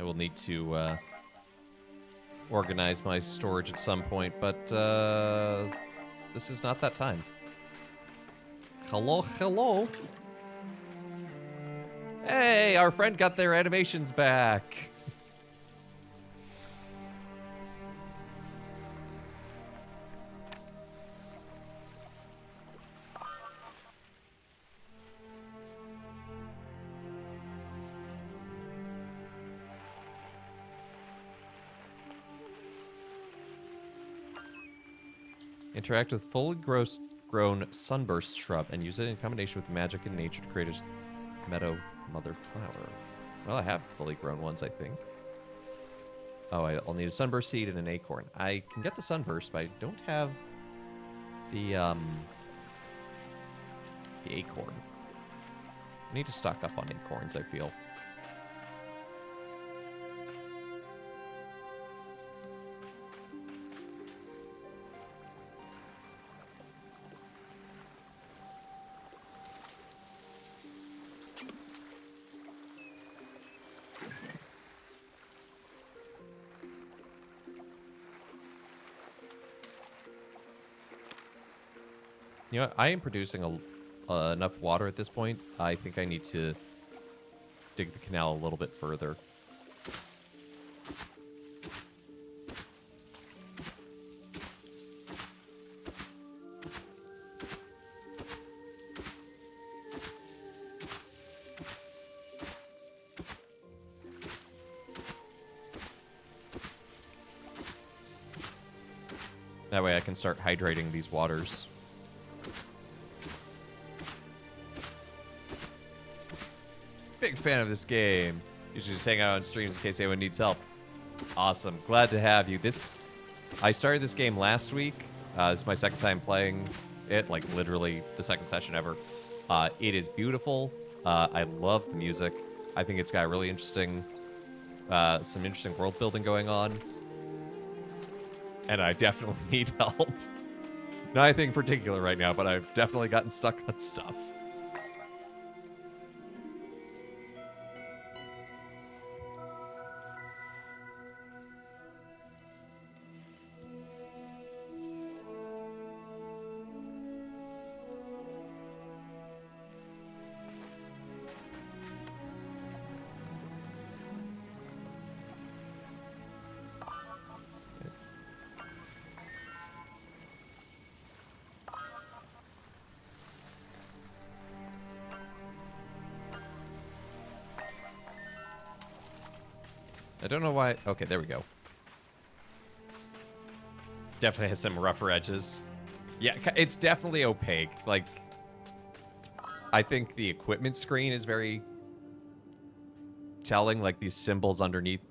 I will need to organize my storage at some point, but this is not that time. Hello, hello. Hey, our friend got their animations back. Interact with fully grown sunburst shrub and use it in combination with magic and nature to create a meadow mother flower. Well, I have fully grown ones, I think. Oh, I'll need a sunburst seed and an acorn. I can get the sunburst, but I don't have the acorn. I need to stock up on acorns, I feel. You know, I am producing enough water at this point. I think I need to dig the canal a little bit further. That way I can start hydrating these waters. Big fan of this game. Usually just hang out on streams in case anyone needs help. Awesome. Glad to have you. I started this game last week. This is my second time playing it, like literally the second session ever. It is beautiful. I love the music. I think it's got really interesting, some interesting world building going on. And I definitely need help. Not anything particular right now, but I've definitely gotten stuck on stuff. I don't know why. Okay, there we go. Definitely has some rougher edges. Yeah, it's definitely opaque. Like, I think the equipment screen is very telling, like these symbols underneath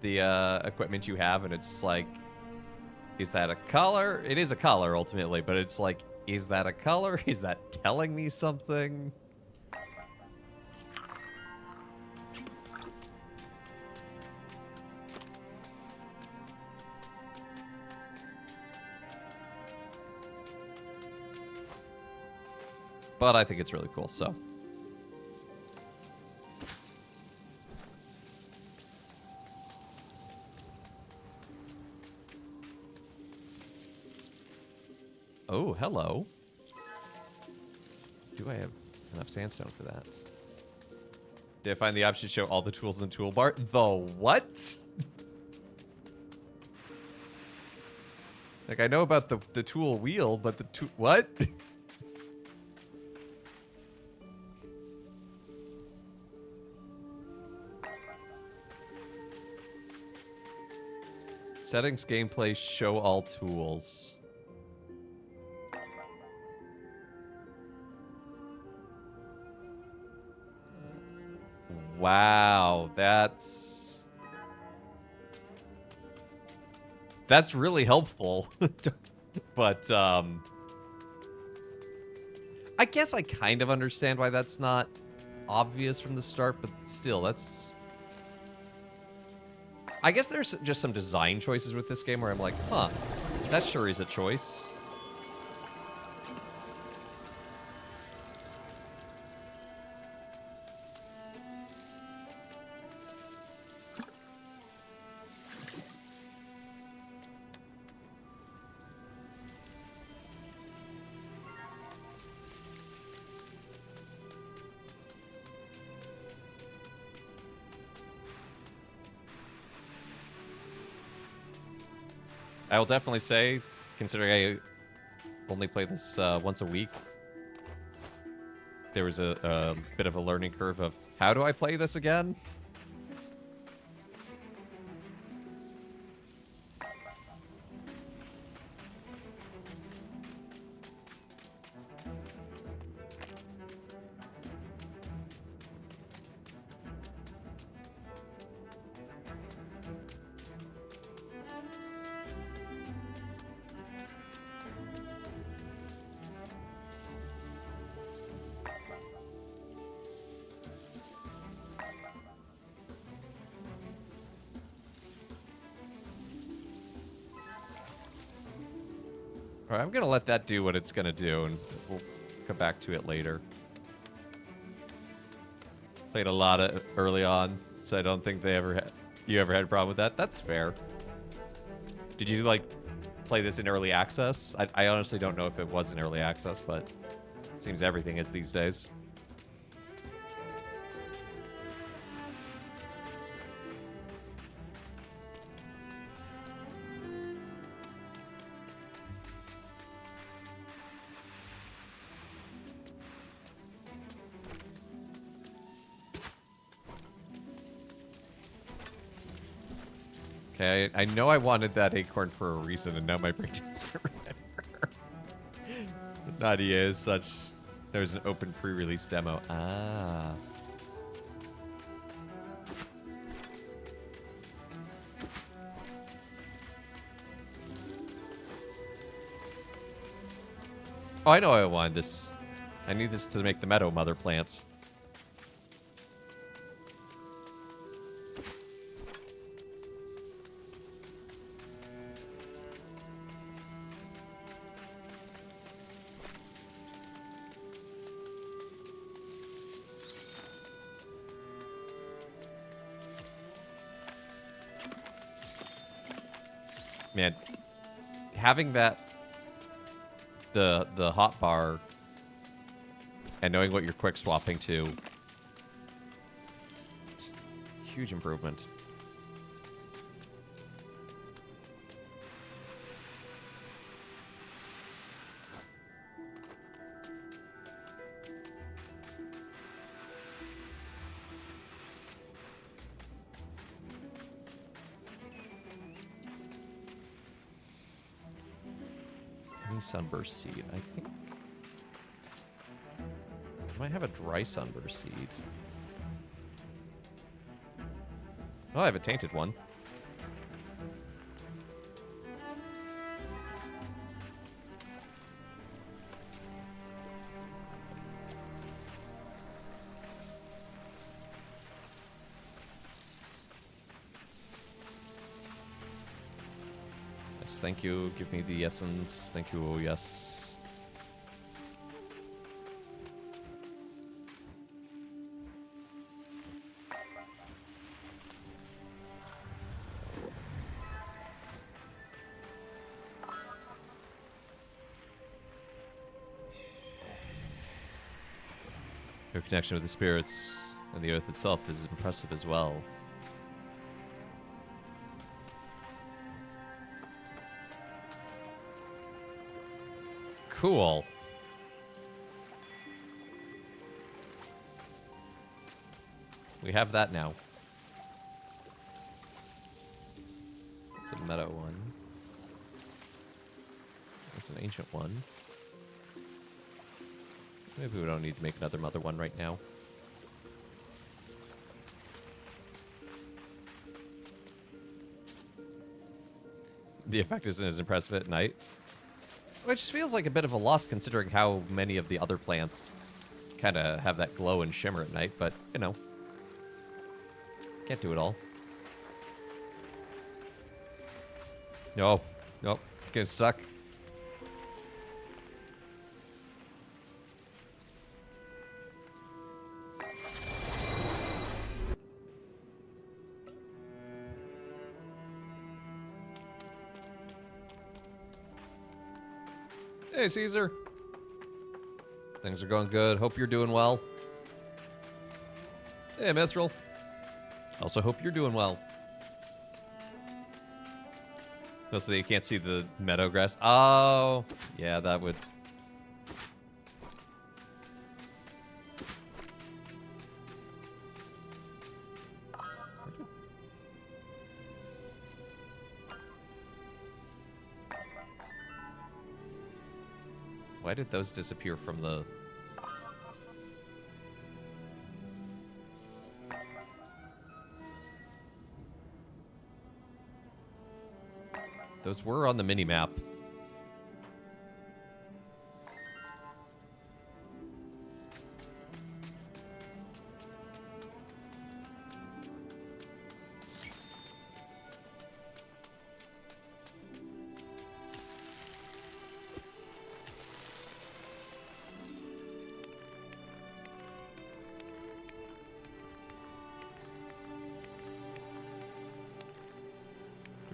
the equipment you have, and it's like, is that a color? It is a color ultimately, but it's like, is that a color? Is that telling me something? But I think it's really cool, so. Oh, hello. Do I have enough sandstone for that? Did I find the option to show all the tools in the toolbar? The what? Like, I know about the tool wheel, but the tool... What? Settings, gameplay, show all tools. Wow, that's really helpful. But I guess I kind of understand why that's not obvious from the start, but still, that's... I guess there's just some design choices with this game where I'm like, huh, that sure is a choice. I will definitely say, considering I only play this once a week, there was a bit of a learning curve of how do I play this again? All right, I'm going to let that do what it's going to do, and we'll come back to it later. Played a lot of early on, so I don't think you ever had a problem with that. That's fair. Did you, like, play this in early access? I honestly don't know if it was in early access, but it seems everything is these days. Okay, I know I wanted that acorn for a reason, and now my brain doesn't remember. Not EA as such. There's an open pre-release demo. Ah. Oh, I know I wanted this. I need this to make the meadow mother plants. Man, having that the hot bar and knowing what you're quick swapping to, just huge improvement. Sunburst seed. I think I might have a dry sunburst seed. Oh, I have a tainted one. Thank you. Give me the essence. Thank you. Oh, yes. Your connection with the spirits and the earth itself is impressive as well. Cool. We have that now. It's a meta one. It's an ancient one. Maybe we don't need to make another mother one right now. The effect isn't as impressive at night. Which feels like a bit of a loss considering how many of the other plants kind of have that glow and shimmer at night, but, you know. Can't do it all. No. Nope. Getting stuck. Hey, Caesar. Things are going good. Hope you're doing well. Hey, Mithril. Also hope you're doing well. Oh, so you can't see the meadow grass. Oh, yeah, that would... Why did those disappear from the... Those were on the mini-map.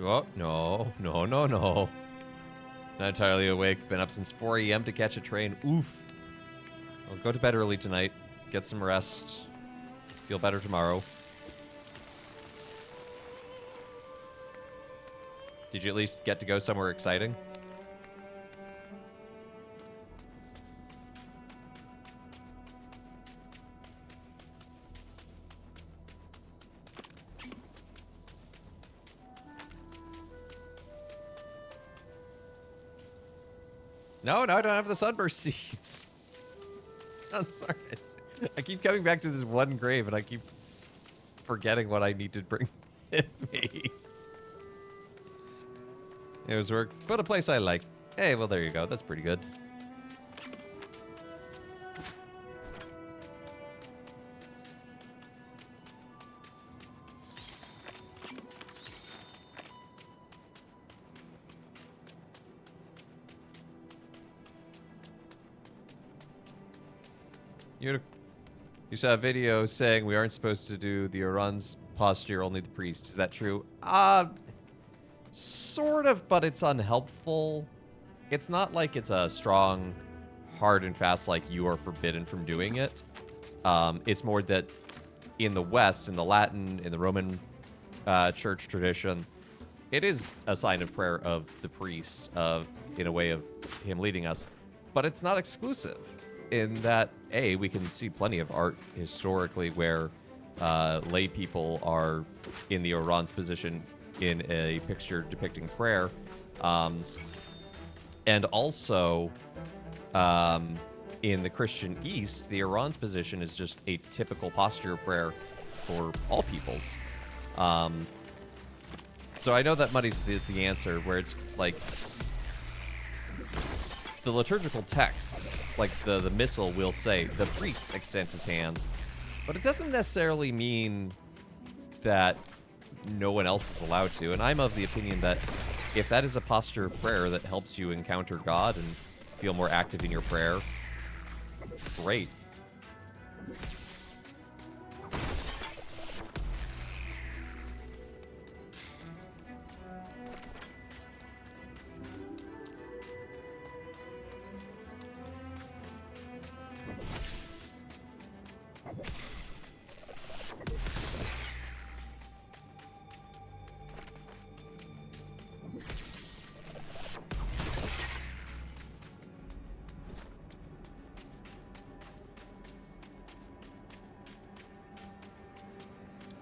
Oh, no. No, no, no. Not entirely awake. Been up since 4 a.m. to catch a train. Oof. I'll go to bed early tonight. Get some rest. Feel better tomorrow. Did you at least get to go somewhere exciting? No, no, I don't have the sunburst seeds. I'm sorry. I keep coming back to this one grave, and I keep forgetting what I need to bring with me. It was work, but a place I like. Hey, well, there you go. That's pretty good. You saw a video saying we aren't supposed to do the Oran's posture, only the priest. Is that true? Sort of, but it's unhelpful. It's not like it's a strong, hard and fast, like you are forbidden from doing it. It's more that in the West, in the Latin, in the Roman church tradition, it is a sign of prayer of the priest, in a way of him leading us. But it's not exclusive in that, A, we can see plenty of art historically where lay people are in the Oran's position in a picture depicting prayer. And also, in the Christian East, the Oran's position is just a typical posture of prayer for all peoples. So I know that muddies the answer, where it's like the liturgical texts, like the missal will say the priest extends his hands, but it doesn't necessarily mean that no one else is allowed to. And I'm of the opinion that if that is a posture of prayer that helps you encounter God and feel more active in your prayer, great.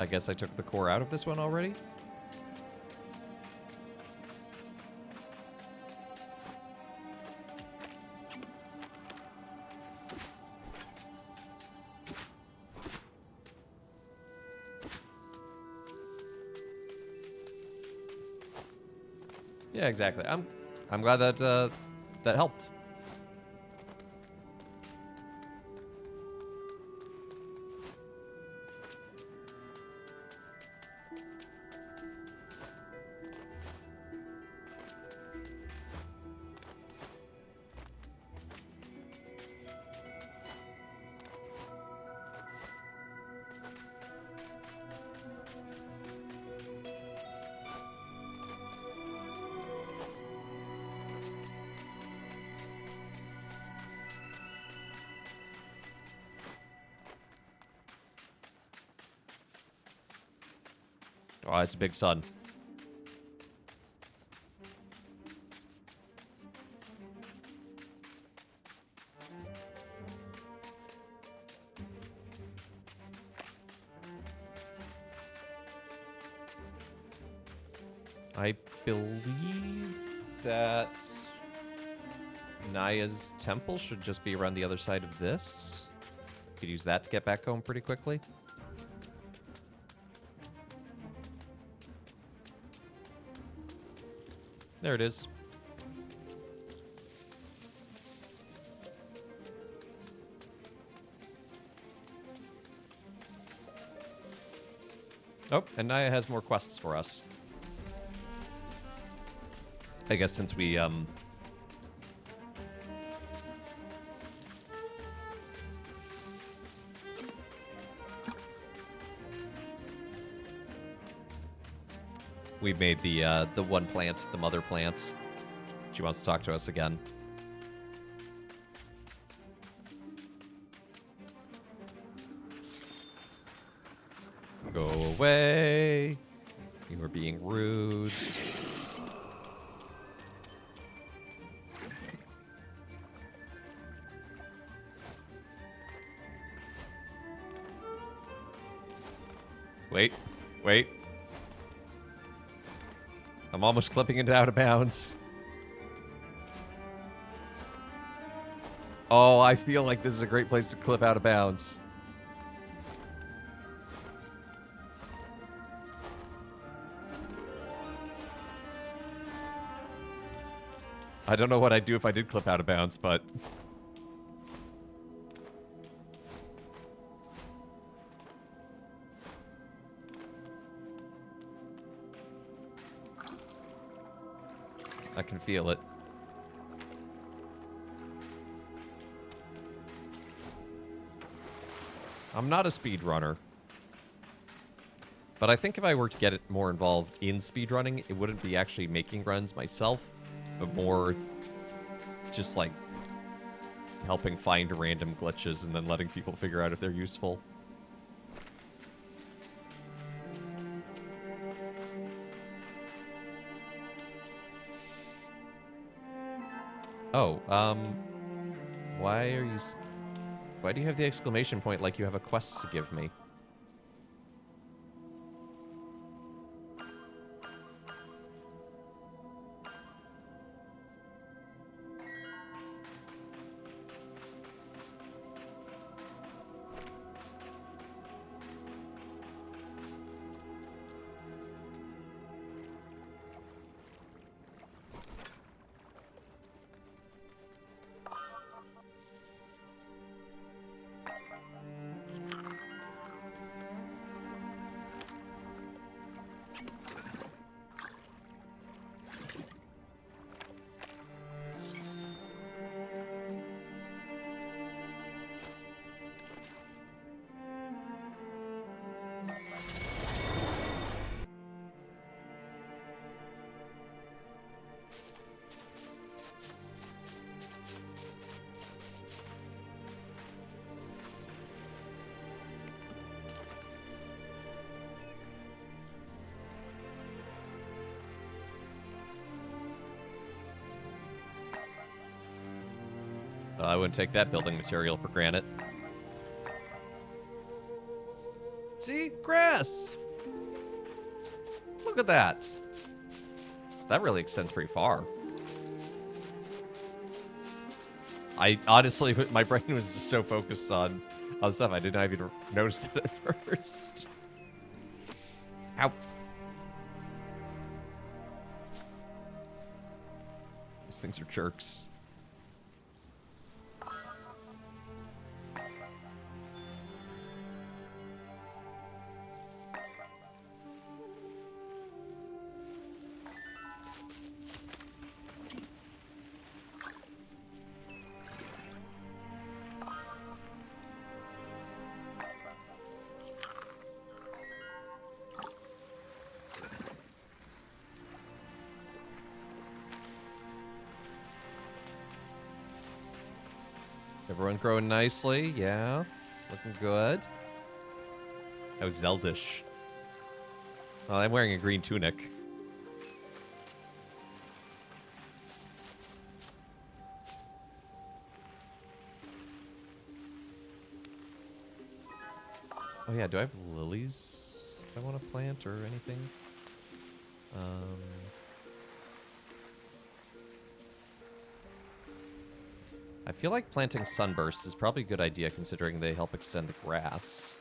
I guess I took the core out of this one already. Yeah, exactly. I'm glad that that helped. Oh, it's a big sun. I believe that Naya's temple should just be around the other side of this. Could use that to get back home pretty quickly. There it is. Oh, and Naya has more quests for us. I guess since we, we made the one plant, the mother plant. She wants to talk to us again. Go away. You were being rude. Wait. Wait. I'm almost clipping it out of bounds. Oh, I feel like this is a great place to clip out of bounds. I don't know what I'd do if I did clip out of bounds, but... I can feel it. I'm not a speedrunner. But I think if I were to get it more involved in speedrunning, it wouldn't be actually making runs myself, but more just like helping find random glitches and then letting people figure out if they're useful. Oh, why are you... Why do you have the exclamation point like you have a quest to give me? I wouldn't take that building material for granted. See? Grass! Look at that. That really extends pretty far. I honestly, my brain was just so focused on other stuff, I did not even notice that at first. Ow. These things are jerks. Everyone growing nicely, yeah. Looking good. Oh, Zeldish. Well, I'm wearing a green tunic. Oh yeah, do I have lilies I want to plant or anything? I feel like planting sunbursts is probably a good idea considering they help extend the grass.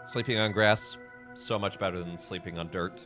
Sleeping on grass, so much better than sleeping on dirt.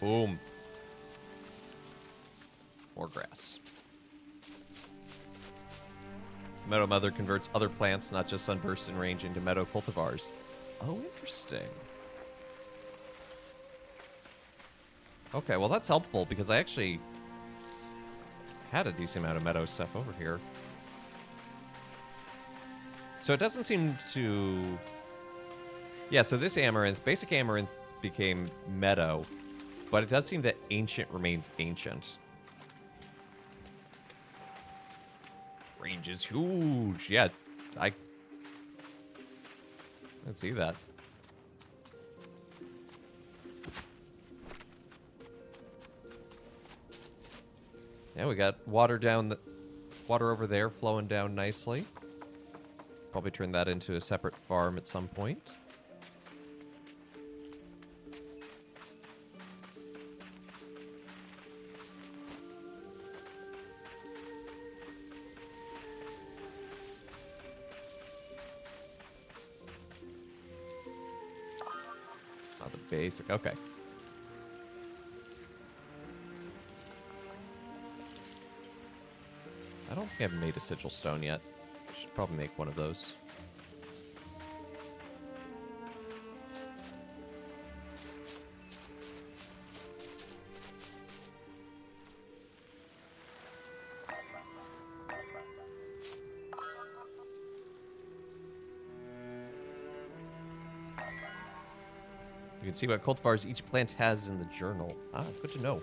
Boom. More grass. Meadow Mother converts other plants, not just sunbursts in range, into meadow cultivars. Oh, interesting. Okay, well that's helpful because I actually had a decent amount of meadow stuff over here. So it doesn't seem to... Yeah, so this amaranth, basic amaranth became meadow, but it does seem that ancient remains ancient. Range is huge. Yeah, I can see that. Yeah, we got water water over there flowing down nicely. Probably turn that into a separate farm at some point. Not the basic. Okay. I don't think I've made a sigil stone yet. I should probably make one of those. You can see what cultivars each plant has in the journal. Ah, good to know.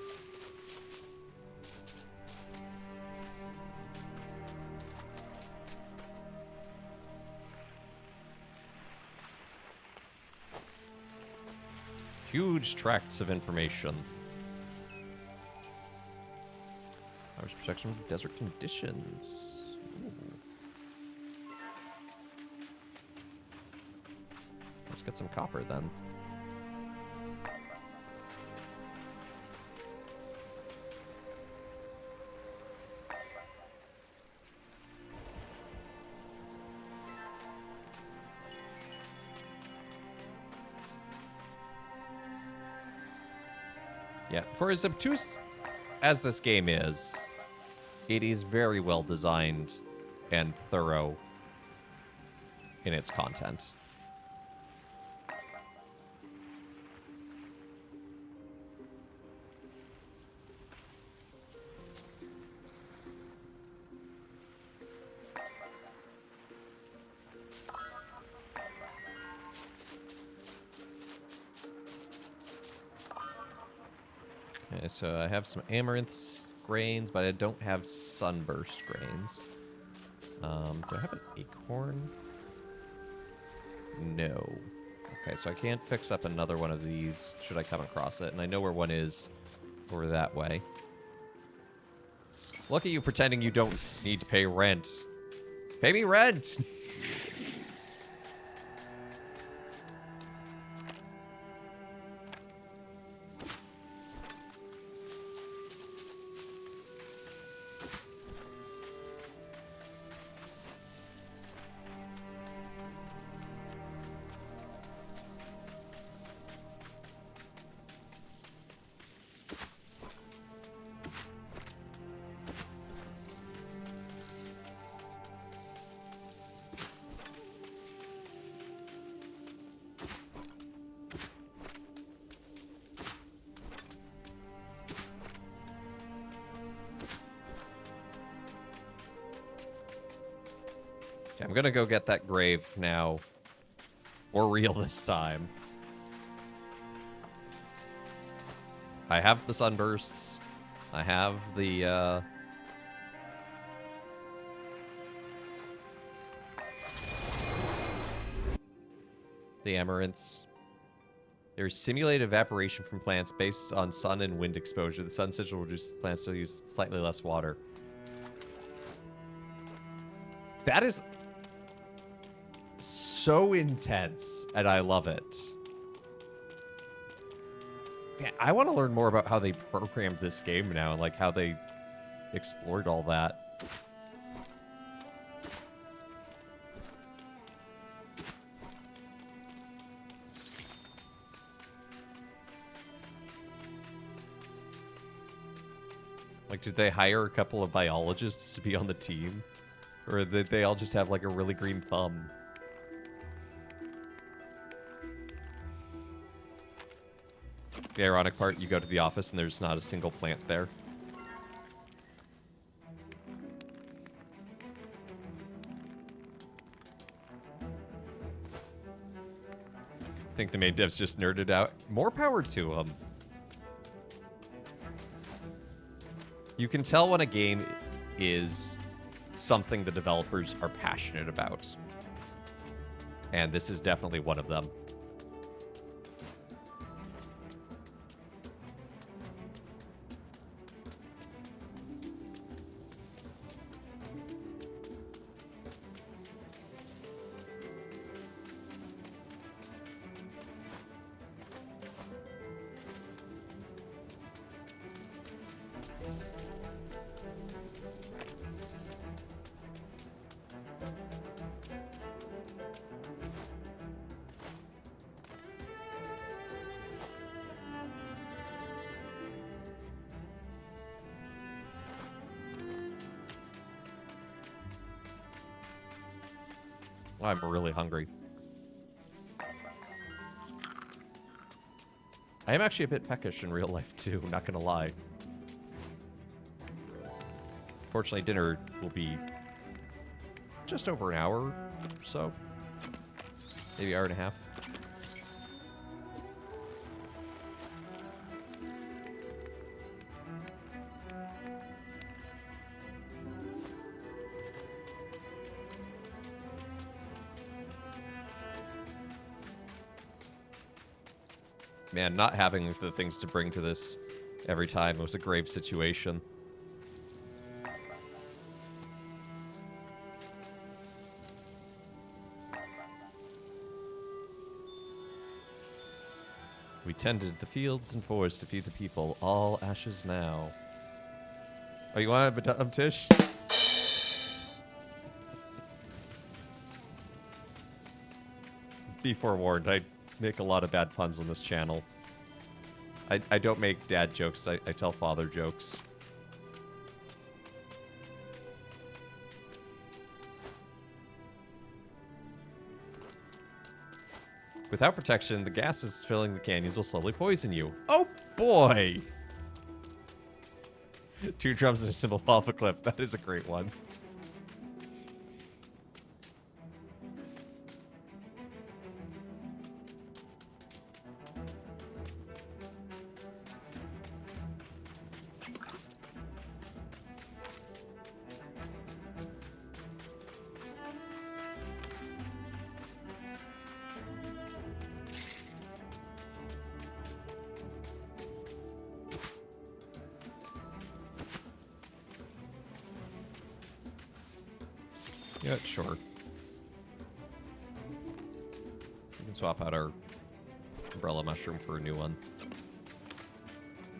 Huge tracts of information. Harvest protection from desert conditions. Ooh. Let's get some copper then. Yeah, for as obtuse as this game is, it is very well designed and thorough in its content. Okay, so I have some amaranth grains, but I don't have sunburst grains. Do I have an acorn? No. Okay, so I can't fix up another one of these should I come across it. And I know where one is over that way. Look at you pretending you don't need to pay rent. Pay me rent! Okay, I'm gonna go get that grave now. For real this time. I have the sunbursts. I have the, the amaranths. There's simulated evaporation from plants based on sun and wind exposure. The sun sigil will reduce plants to use slightly less water. That is so intense, and I love it. Man, I want to learn more about how they programmed this game now and like how they explored all that. Like, did they hire a couple of biologists to be on the team? Or did they all just have, like, a really green thumb? The ironic part, you go to the office and there's not a single plant there. I think the main devs just nerded out. More power to them. You can tell when a game is something the developers are passionate about. And this is definitely one of them. I'm really hungry. I am actually a bit peckish in real life, too, not gonna lie. Fortunately, dinner will be just over an hour or so. Maybe an hour and a half. Man, not having the things to bring to this every time was a grave situation. We tended the fields and forests to feed the people, all ashes now. Oh, you want a Tish? Be forewarned, I make a lot of bad puns on this channel. I don't make dad jokes, I tell father jokes. Without protection, the gases filling the canyons will slowly poison you. Oh boy! 2 drums and a cymbal fall off a cliff. That is a great one. Yeah, sure. We can swap out our umbrella mushroom for a new one.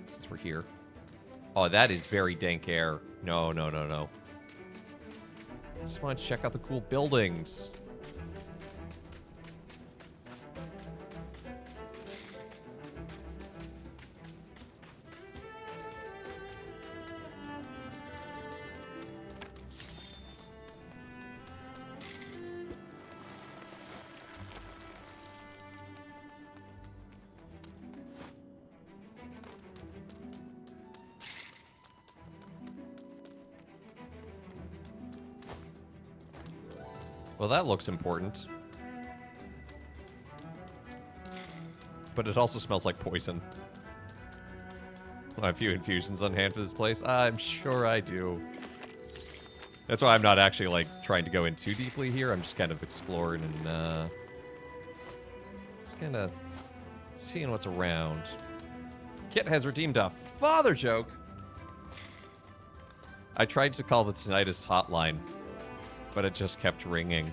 Since we're here. Oh, that is very dank air. No, no, no, no. Just want to check out the cool buildings. Well, that looks important. But it also smells like poison. I have a few infusions on hand for this place. I'm sure I do. That's why I'm not actually, like, trying to go in too deeply here. I'm just kind of exploring and, just kind of seeing what's around. Kit has redeemed a father joke. I tried to call the tinnitus hotline, but it just kept ringing.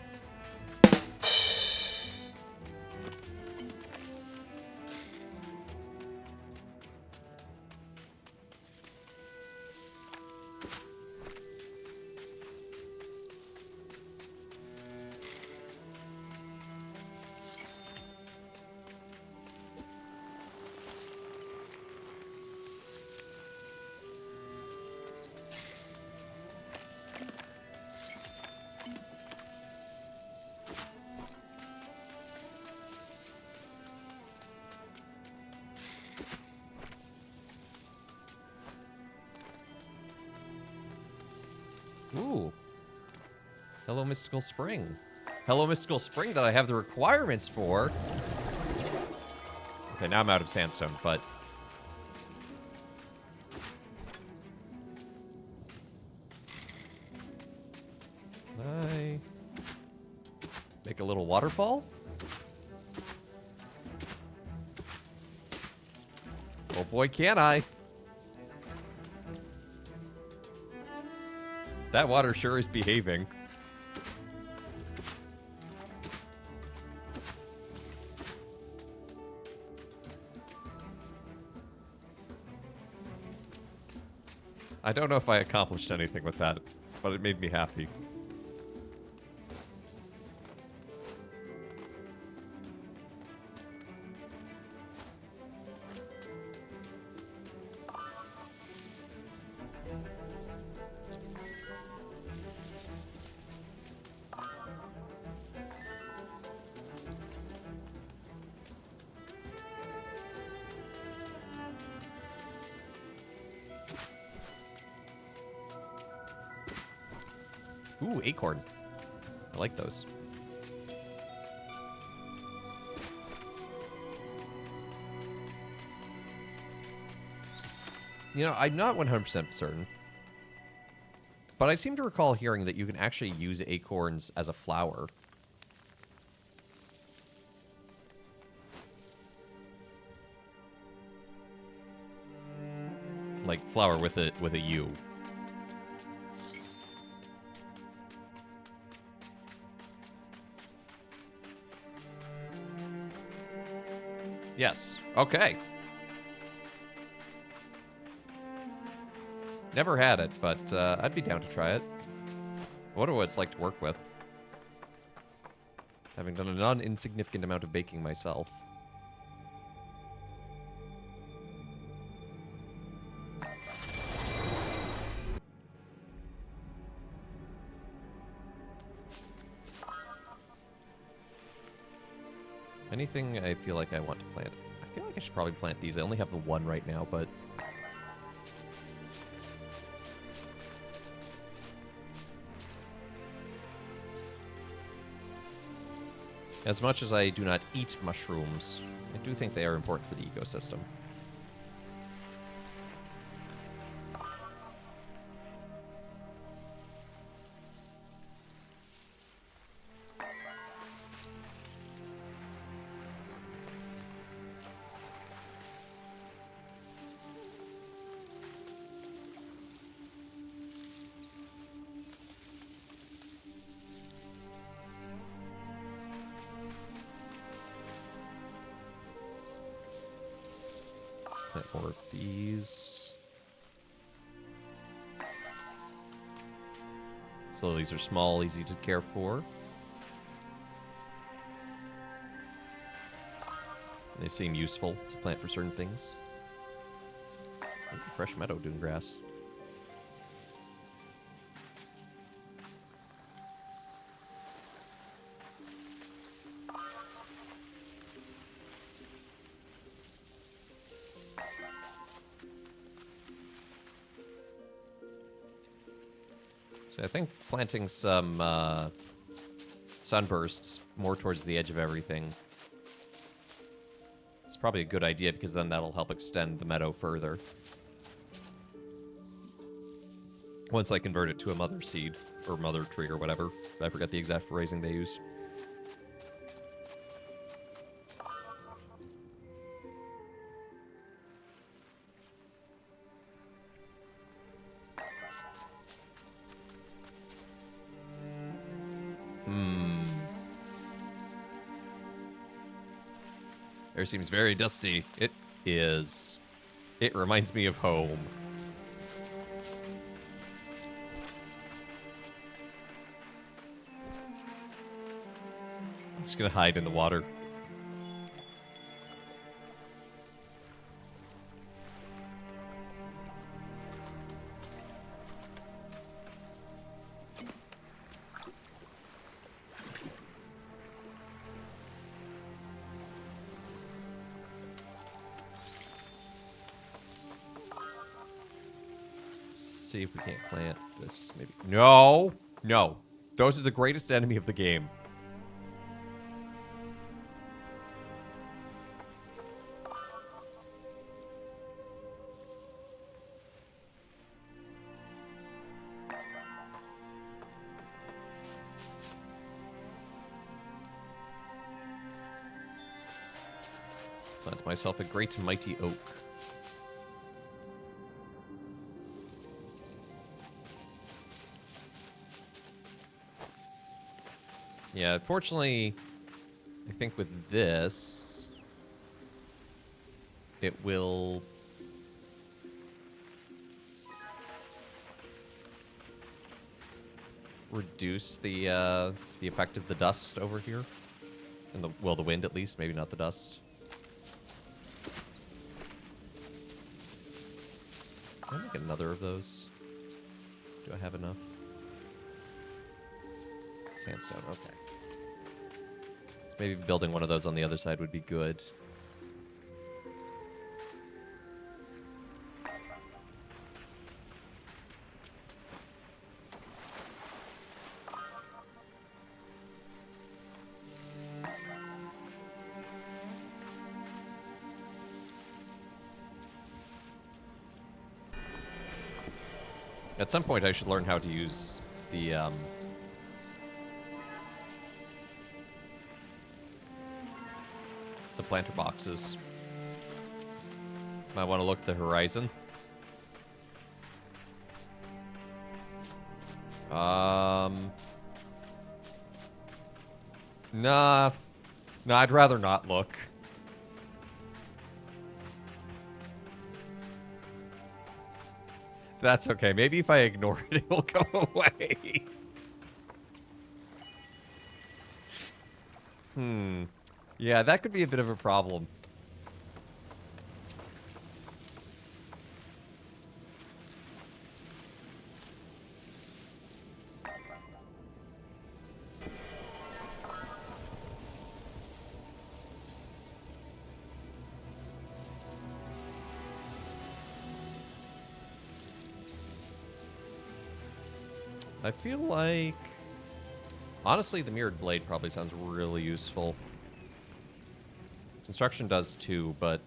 Ooh. Hello, Mystical Spring. Hello, Mystical Spring that I have the requirements for. Okay, now I'm out of sandstone, but... Can I make a little waterfall? Oh boy, can I. That water sure is behaving. I don't know if I accomplished anything with that, but it made me happy. Ooh, acorn. I like those. You know, I'm not 100% certain, but I seem to recall hearing that you can actually use acorns as a flower. Like flower with a U. Yes. Okay. Never had it, but I'd be down to try it. I wonder what it's like to work with. Having done a non-insignificant amount of baking myself. Anything I feel like I want to plant? I feel like I should probably plant these. I only have the one right now, but... As much as I do not eat mushrooms, I do think they are important for the ecosystem. Plant more of these. So these are small, easy to care for. They seem useful to plant for certain things. Ooh, fresh meadow dune grass. So I think planting some sunbursts more towards the edge of everything. It's probably a good idea because then that'll help extend the meadow further. Once I convert it to a mother seed, or mother tree, or whatever. I forget the exact phrasing they use. Air seems very dusty. It is. It reminds me of home. I'm just gonna hide in the water. See if we can't plant this, maybe. No! No. Those are the greatest enemy of the game. Plant myself a great mighty oak. Yeah, unfortunately, I think with this, it will reduce the effect of the dust over here, and the wind at least, maybe not the dust. Can I make another of those? Do I have enough? Sandstone, okay. So maybe building one of those on the other side would be good. At some point I should learn how to use the planter boxes. Might want to look at the horizon. Nah, I'd rather not look. That's okay. Maybe if I ignore it, it will go away. Yeah, that could be a bit of a problem. I feel like... Honestly, the mirrored blade probably sounds really useful. Construction does too, but...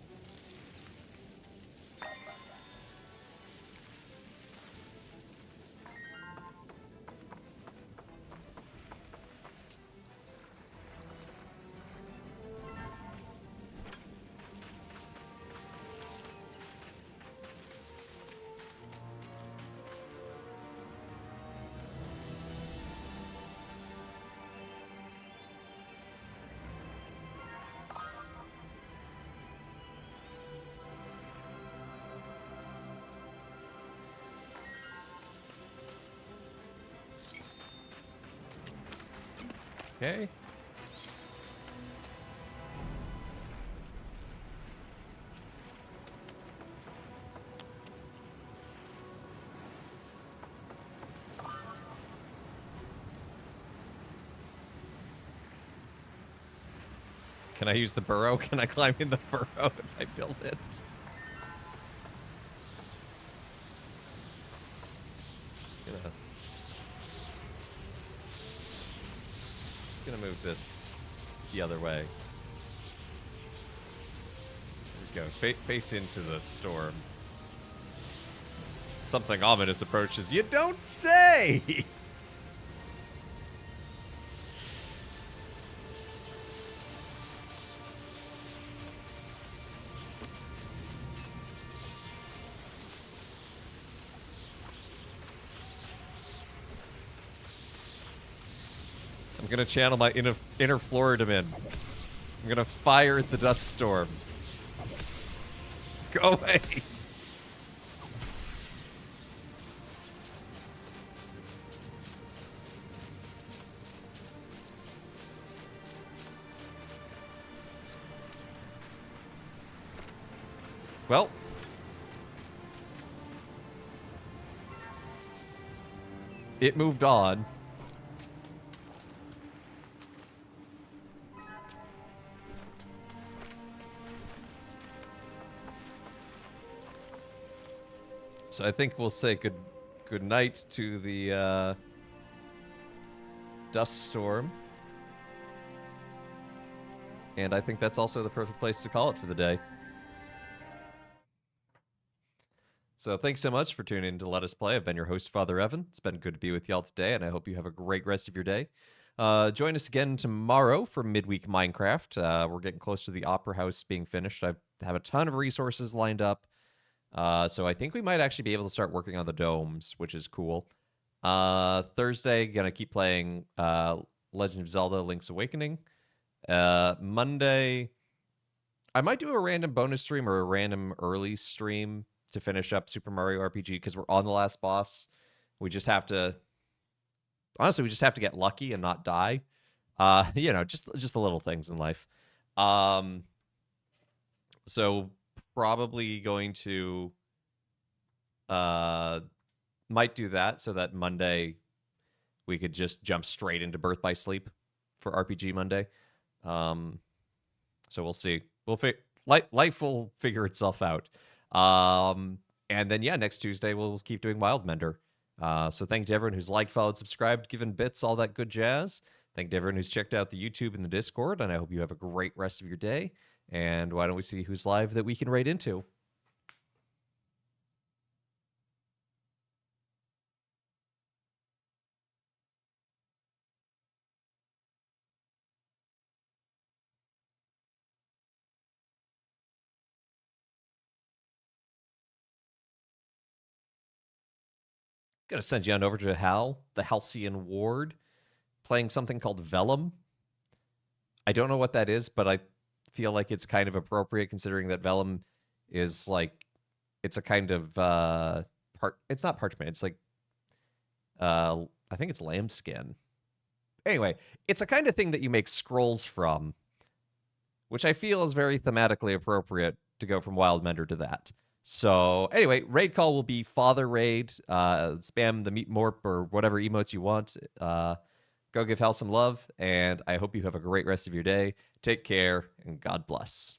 Okay. Can I use the burrow? Can I climb in the burrow if I build it? Just gonna move this the other way. There we go. Face into the storm. Something ominous approaches. You don't say! I'm gonna channel my inner Floridaman. I'm gonna fire at the dust storm. Go away! Well. It moved on. So I think we'll say good night to the dust storm. And I think that's also the perfect place to call it for the day. So thanks so much for tuning in to Let Us Play. I've been your host, Father Evan. It's been good to be with y'all today, and I hope you have a great rest of your day. Join us again tomorrow for Midweek Minecraft. We're getting close to the Opera House being finished. I have a ton of resources lined up. So I think we might actually be able to start working on the domes, which is cool. Thursday, gonna keep playing Legend of Zelda: Link's Awakening. Monday, I might do a random bonus stream or a random early stream to finish up Super Mario RPG because we're on the last boss. We just have to, honestly, we just have to get lucky and not die. You know, just the little things in life. So probably going to might do that so that Monday we could just jump straight into Birth by Sleep for RPG Monday. So we'll see. Life will figure itself out. And then, yeah, next Tuesday we'll keep doing Wildmender. So thank you to everyone who's liked, followed, subscribed, given bits, all that good jazz. Thank you to everyone who's checked out the YouTube and the Discord, and I hope you have a great rest of your day. And why don't we see who's live that we can raid into? Gonna send you on over to Hal, the Halcyon Ward, playing something called Vellum. I don't know what that is, but I feel like it's kind of appropriate considering that Vellum is like, it's a kind of it's not parchment, it's like I think it's lambskin. Anyway, it's a kind of thing that you make scrolls from, which I feel is very thematically appropriate to go from Wildmender to that. So anyway, raid call will be Father Raid. Spam the Meat Morp or whatever emotes you want. Go give Hal some love, and I hope you have a great rest of your day. Take care, and God bless.